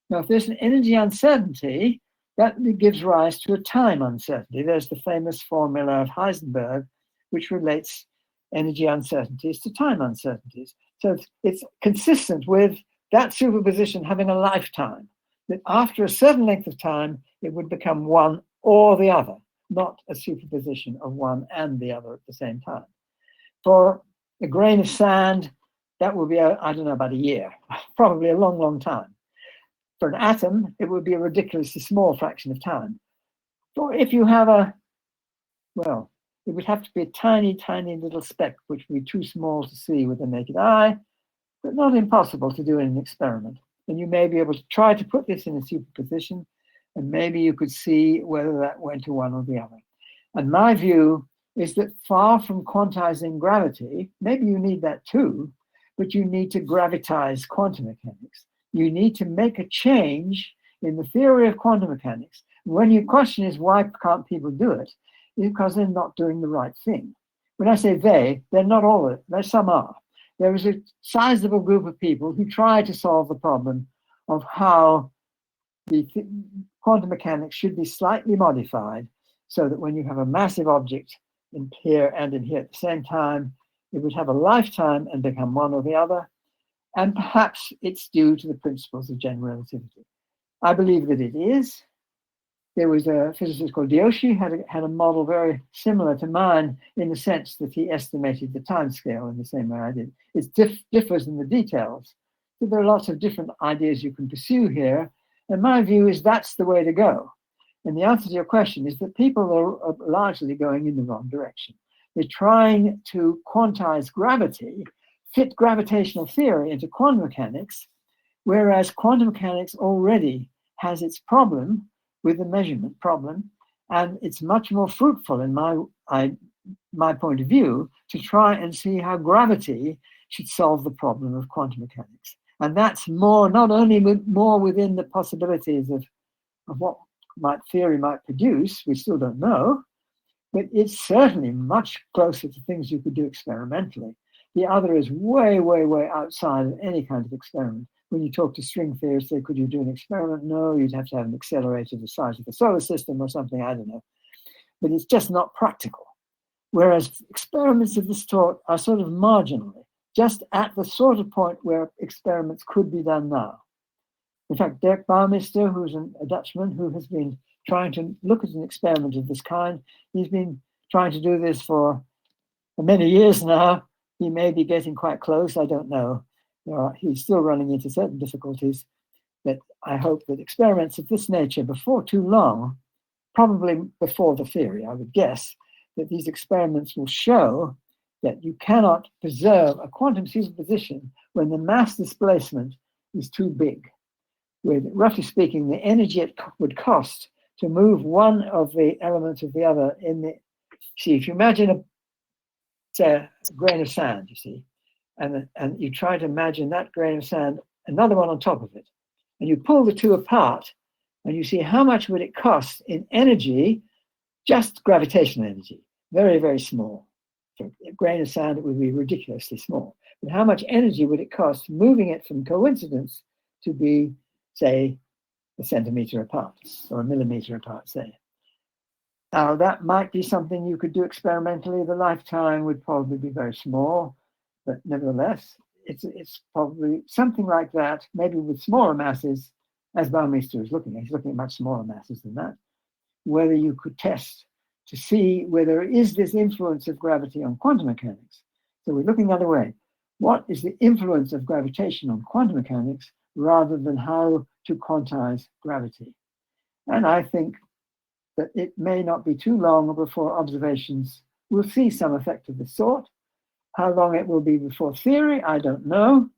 Now, if there's an energy uncertainty, that gives rise to a time uncertainty. There's the famous formula of Heisenberg, which relates energy uncertainties to time uncertainties. So it's consistent with that superposition having a lifetime, that after a certain length of time, it would become one or the other, not a superposition of one and the other at the same time. For a grain of sand, that would be, I don't know, about a year, probably a long, long time. For an atom, it would be a ridiculously small fraction of time. Or if you have well, it would have to be a tiny, tiny little speck, which would be too small to see with the naked eye, but not impossible to do in an experiment. And you may be able to try to put this in a superposition, and maybe you could see whether that went to one or the other. And my view is that far from quantizing gravity, maybe you need that too, but you need to gravitize quantum mechanics. You need to make a change in the theory of quantum mechanics. When your question is, why can't people do it? It's because they're not doing the right thing. When I say they're not all of it. Some are. there was a sizable group of people who tried to solve the problem of how the quantum mechanics should be slightly modified so that when you have a massive object in here and in here at the same time, it would have a lifetime and become one or the other. And perhaps it's due to the principles of general relativity. I believe that it is. There was a physicist called Dioschi, had a model very similar to mine in the sense that he estimated the time scale in the same way I did. It differs in the details. So there are lots of different ideas you can pursue here. And my view is that's the way to go. And the answer to your question is that people are largely going in the wrong direction. They're trying to quantize gravity, fit gravitational theory into quantum mechanics, whereas quantum mechanics already has its problem with the measurement problem, and it's much more fruitful in my point of view to try and see how gravity should solve the problem of quantum mechanics. And that's more, not only more within the possibilities of what theory might produce, we still don't know, but it's certainly much closer to things you could do experimentally. The other is way, way, way outside of any kind of experiment. When you talk to string theorists, say, could you do an experiment? No, you'd have to have an accelerator the size of the solar system or something, I don't know. But it's just not practical. Whereas experiments of this sort are sort of marginally, just at the sort of point where experiments could be done now. In fact, Dirk Bouwmeester, who's a Dutchman who has been trying to look at an experiment of this kind, he's been trying to do this for many years now. He may be getting quite close, I don't know. He's still running into certain difficulties, but I hope that experiments of this nature before too long, probably before the theory, I would guess, that these experiments will show that you cannot preserve a quantum superposition when the mass displacement is too big. With, roughly speaking, the energy it would cost to move one of the elements of the other in the, see, if you imagine a grain of sand, you see, and you try to imagine that grain of sand, another one on top of it, and you pull the two apart, and you see how much would it cost in energy, just gravitational energy, very, very small. For a grain of sand, it would be ridiculously small. But how much energy would it cost moving it from coincidence to be, say, a centimeter apart, or a millimeter apart, say? Now, that might be something you could do experimentally. The lifetime would probably be very small, but nevertheless, it's probably something like that, maybe with smaller masses, as Bouwmeester is looking at. He's looking at much smaller masses than that, whether you could test to see whether there is this influence of gravity on quantum mechanics. So we're looking the other way. What is the influence of gravitation on quantum mechanics rather than how to quantize gravity? And I think that it may not be too long before observations will see some effect of the sort. How long it will be before theory, I don't know.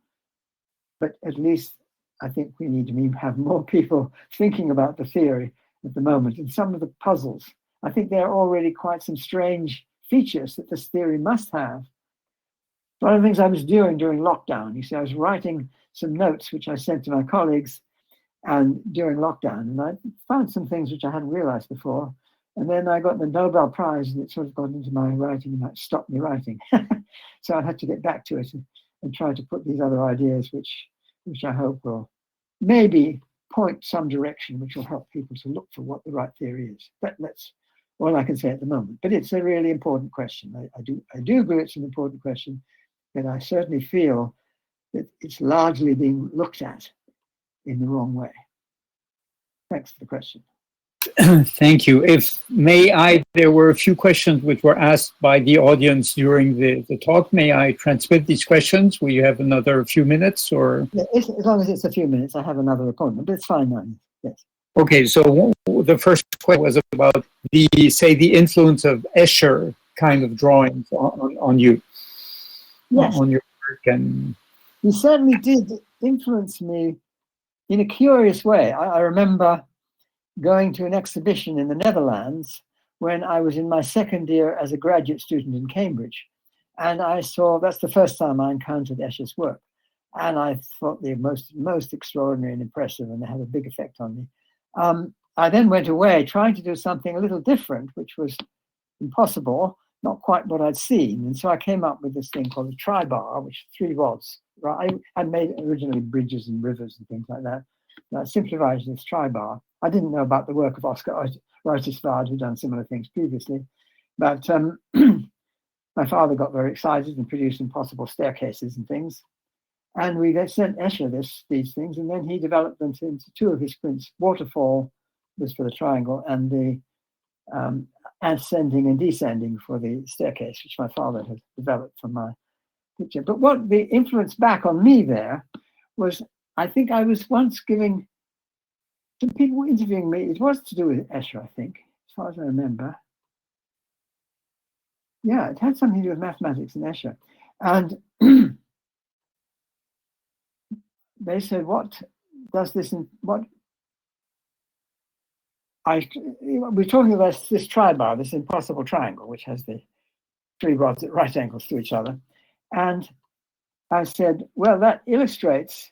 But at least I think we need to have more people thinking about the theory at the moment. And some of the puzzles, I think there are already quite some strange features that this theory must have. One of the things I was doing during lockdown, you see, I was writing some notes which I sent to my colleagues and during lockdown, and I found some things which I hadn't realized before. And then I got the Nobel Prize, and it sort of got into my writing and that stopped me writing. So I had to get back to it and try to put these other ideas, which I hope will maybe point some direction, which will help people to look for what the right theory is. That's all I can say at the moment. But it's a really important question. I do agree it's an important question, and I certainly feel that it's largely being looked at in the wrong way. Thanks for the question. Thank you. There were a few questions which were asked by the audience during the talk. May I transmit these questions? Will you have another few minutes, or? Yeah, as long as it's a few minutes, I have another appointment, but it's fine now. Yes. Okay, so the first question was about the influence of Escher kind of drawings on you, yes, on your work. And he certainly did influence me in a curious way. I remember going to an exhibition in the Netherlands when I was in my second year as a graduate student in Cambridge. And I saw, that's the first time I encountered Escher's work. And I thought they were most extraordinary and impressive, and they had a big effect on me. I then went away trying to do something a little different, which was impossible, not quite what I'd seen. And so I came up with this thing called a tribar, which is 3 rods. Right? I made originally bridges and rivers and things like that. And I simplified this tribar. I didn't know about the work of Oscar Reuterswärd, who'd done similar things previously. But my father got very excited and produced impossible staircases and things. And we sent Escher these things, and then he developed them into 2 of his prints. Waterfall was for the triangle, and the ascending and descending for the staircase, which my father had developed from my picture. But what the influence back on me there was, I think I was once giving some people interviewing me. It was to do with Escher, I think, as far as I remember. Yeah, it had something to do with mathematics and Escher. And they said, what does this, we're talking about this tribar, this impossible triangle, which has the 3 rods at right angles to each other. And I said, well, that illustrates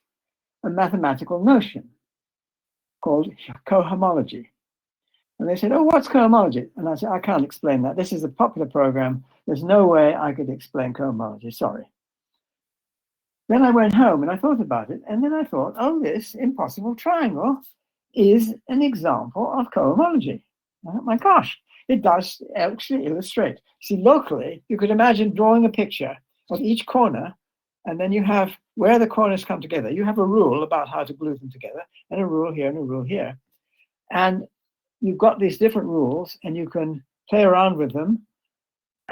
a mathematical notion called cohomology. And they said, oh, what's cohomology? And I said, I can't explain that. This is a popular program. There's no way I could explain cohomology, sorry. Then I went home and I thought about it. And then I thought, oh, this impossible triangle is an example of cohomology. Oh my gosh, it does actually illustrate. See, locally, you could imagine drawing a picture of each corner, and then you have where the corners come together. You have a rule about how to glue them together, and a rule here and a rule here. And you've got these different rules, and you can play around with them.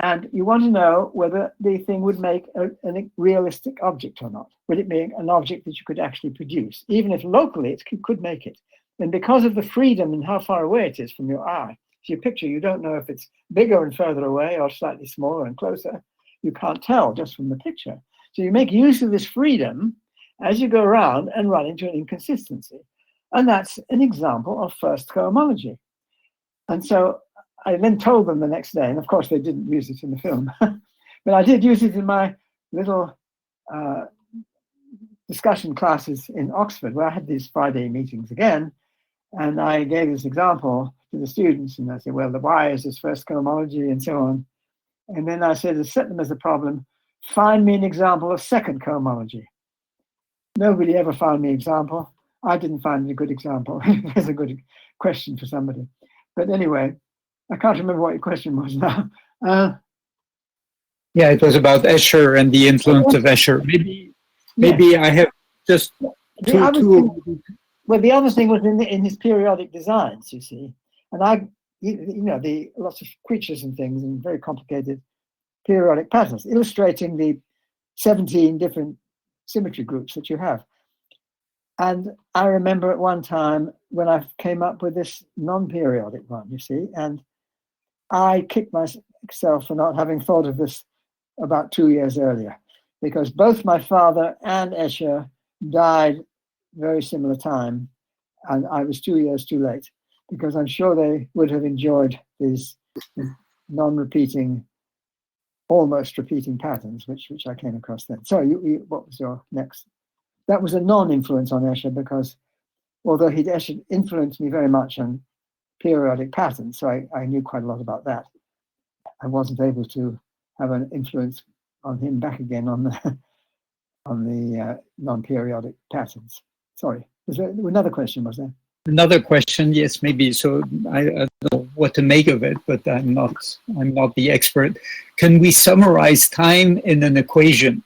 And you want to know whether the thing would make a realistic object or not. Would it make an object that you could actually produce? Even if locally it could make it. And because of the freedom and how far away it is from your eye, if you picture, you don't know if it's bigger and further away or slightly smaller and closer. You can't tell just from the picture. So you make use of this freedom as you go around and run into an inconsistency. And that's an example of first cohomology. And so I then told them the next day, and of course they didn't use it in the film, but I did use it in my little discussion classes in Oxford, where I had these Friday meetings again, and I gave this example to the students, and I said, well, the why is this first cohomology, and so on. And then I said, to set them as a problem, find me an example of second cohomology. Nobody ever found me an example. I didn't find a good example. There's a good question for somebody. But anyway, I can't remember what your question was now. Yeah, it was about Escher and the influence of Escher. Maybe I have just two. Well, the other thing was in his periodic designs, you see. And the lots of creatures and things and very complicated periodic patterns, illustrating the 17 different symmetry groups that you have. And I remember at one time when I came up with this non-periodic one, you see, and I kicked myself for not having thought of this about 2 years earlier, because both my father and Escher died very similar time, and I was 2 years too late, because I'm sure they would have enjoyed these non-repeating, almost repeating patterns, which I came across then. So what was your next? That was a non-influence on Escher, because although Escher influenced me very much on periodic patterns, so I knew quite a lot about that, I wasn't able to have an influence on him back again on the non-periodic patterns. Sorry, was there another question, was there? Another question, yes, maybe. So I don't know what to make of it, but I'm not the expert. Can we summarize time in an equation?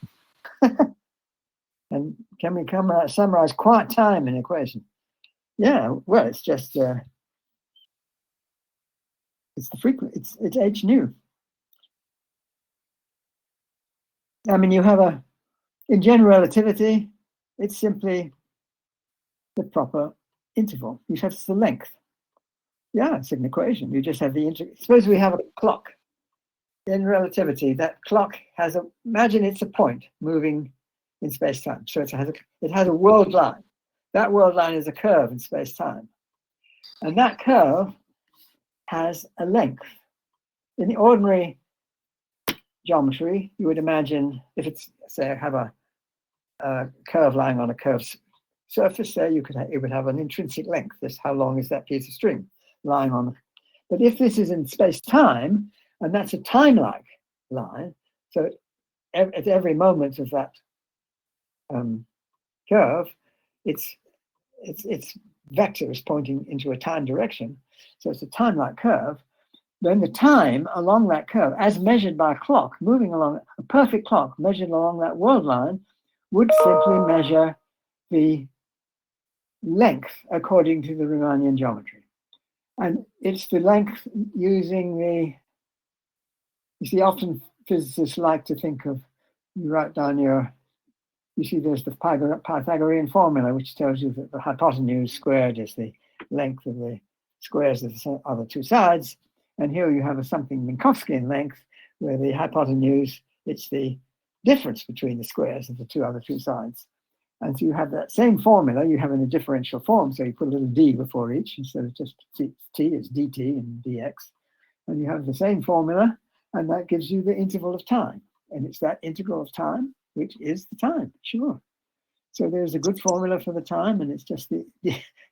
And can we summarize quiet time in an equation? Yeah, well, it's just it's the frequency. It's h nu. I mean, you have in general relativity, it's simply the proper interval. You have the length. Yeah, it's an equation. You just have the suppose we have a clock in relativity. That clock has imagine it's a point moving in space-time. So it has a world line. That world line is a curve in space-time. And that curve has a length. In the ordinary geometry, you would imagine if it's, say, I have a curve lying on a curved surface there, it would have an intrinsic length. This, how long is that piece of string lying on? But if this is in space-time, And that's a time-like line. So at every moment of that curve, its vector is pointing into a time direction. So it's a time-like curve. Then the time along that curve, as measured by a clock, moving along a perfect clock measured along that world line, would simply measure the length according to the Riemannian geometry. And it's the length using the, you see, often physicists like to think of, you write down your, you see there's the Pythagorean formula, which tells you that the hypotenuse squared is the length of the squares of the other two sides. And here you have a something Minkowskian length, where the hypotenuse, it's the difference between the squares of the two sides. And so you have that same formula, you have in a differential form, so you put a little d before each, instead of just t, it's dt and dx. And you have the same formula, and that gives you the interval of time. And it's that integral of time, which is the time, sure. So there's a good formula for the time, and it's just the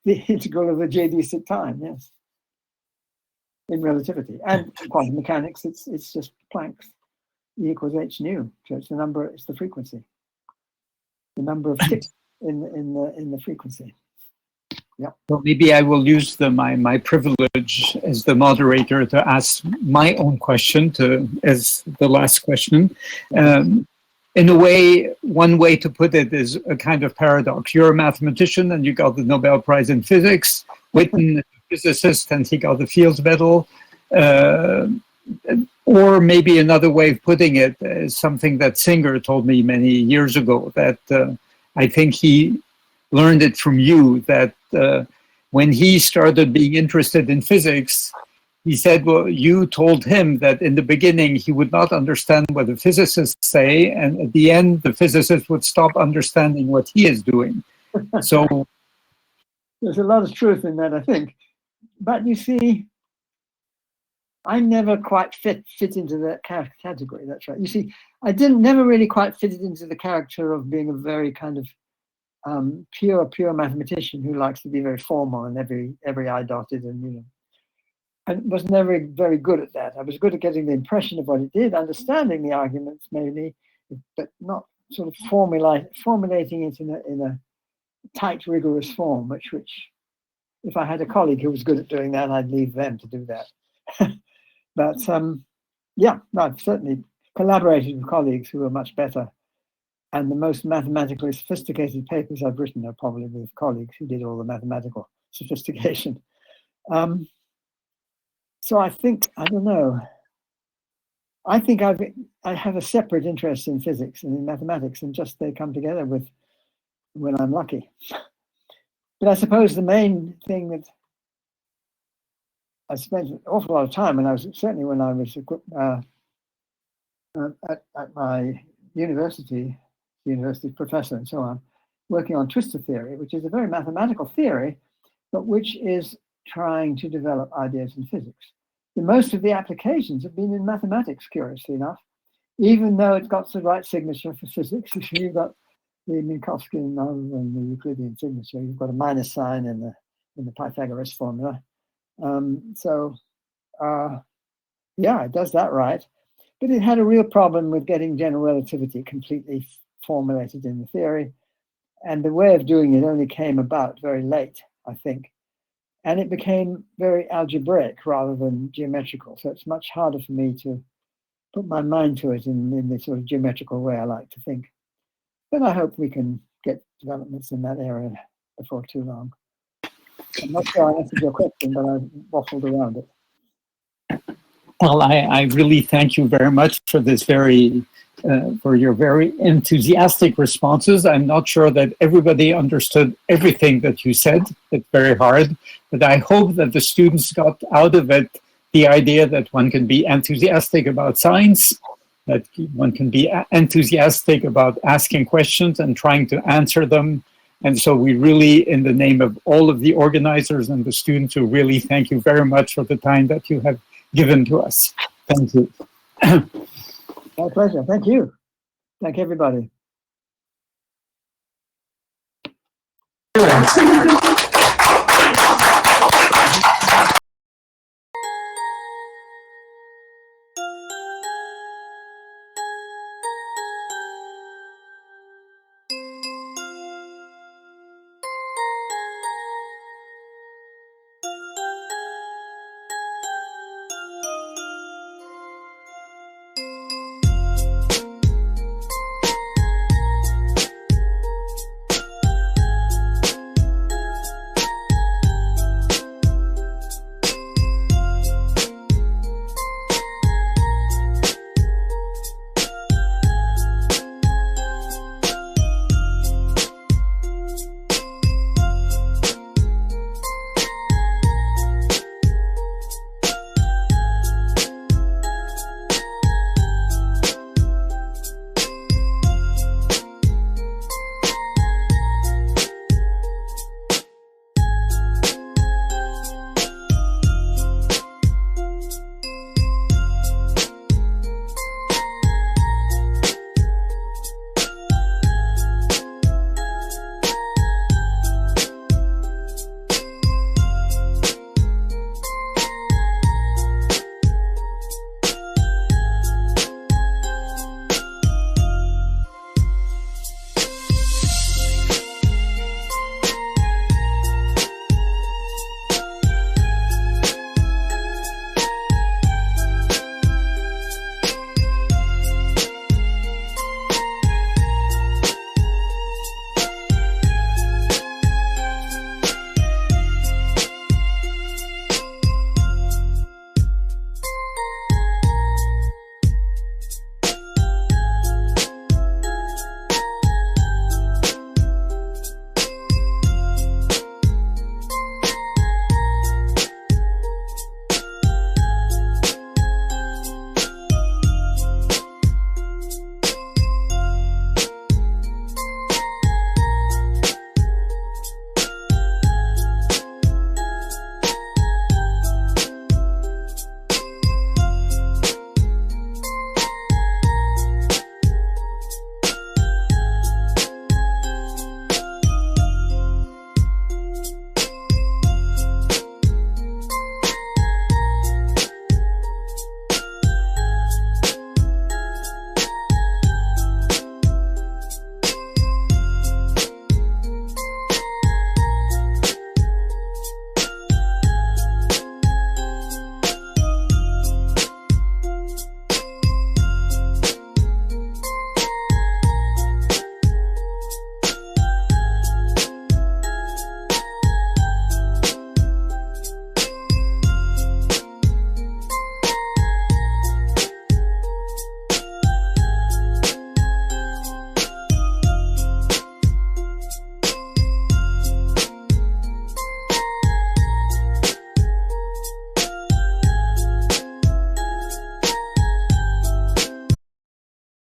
integral of the geodesic time, yes. In relativity. And in quantum mechanics, it's just Planck's E equals h nu. So it's the number, it's the frequency. The number of ticks in the frequency. Yeah. Well, maybe I will use my privilege as the moderator to ask my own question as the last question. In a way, one way to put it is a kind of paradox. You're a mathematician and you got the Nobel Prize in Physics. Witten is a physicist and he got the Fields Medal. Or maybe another way of putting it is something that Singer told me many years ago, that I think he learned it from you, that when he started being interested in physics, he said, well, you told him that in the beginning he would not understand what the physicists say, and at the end the physicist would stop understanding what he is doing. So there's a lot of truth in that, I think. But you see, I never quite fit into that category. That's right. You see, I never really quite fitted into the character of being a very kind of pure mathematician who likes to be very formal and every I dotted and and was never very good at that. I was good at getting the impression of what it did, understanding the arguments maybe, but not sort of formulating it in a tight, rigorous form. Which if I had a colleague who was good at doing that, I'd leave them to do that. But yeah, no, I've certainly collaborated with colleagues who are much better. And the most mathematically sophisticated papers I've written are probably with colleagues who did all the mathematical sophistication. So I think, I don't know, I think I have a separate interest in physics and in mathematics, and just they come together when I'm lucky. But I suppose the main thing that I spent an awful lot of time, and certainly when I was at my university professor and so on, working on twistor theory, which is a very mathematical theory, but which is trying to develop ideas in physics. And most of the applications have been in mathematics, curiously enough, even though it's got the right signature for physics. You've got the Minkowskian rather than the Euclidean signature. You've got a minus sign in the Pythagoras formula. Yeah, it does that right. But it had a real problem with getting general relativity completely formulated in the theory. And the way of doing it only came about very late, I think. And it became very algebraic rather than geometrical. So it's much harder for me to put my mind to it in the sort of geometrical way I like to think. But I hope we can get developments in that area before too long. I'm not sure I answered your question, but I waffled around it. Well, I really thank you very much for this for your very enthusiastic responses. I'm not sure that everybody understood everything that you said. It's very hard, but I hope that the students got out of it the idea that one can be enthusiastic about science, that one can be enthusiastic about asking questions and trying to answer them. And so we really, in the name of all of the organizers and the students, we really thank you very much for the time that you have given to us. Thank you. My pleasure. Thank you. Thank everybody.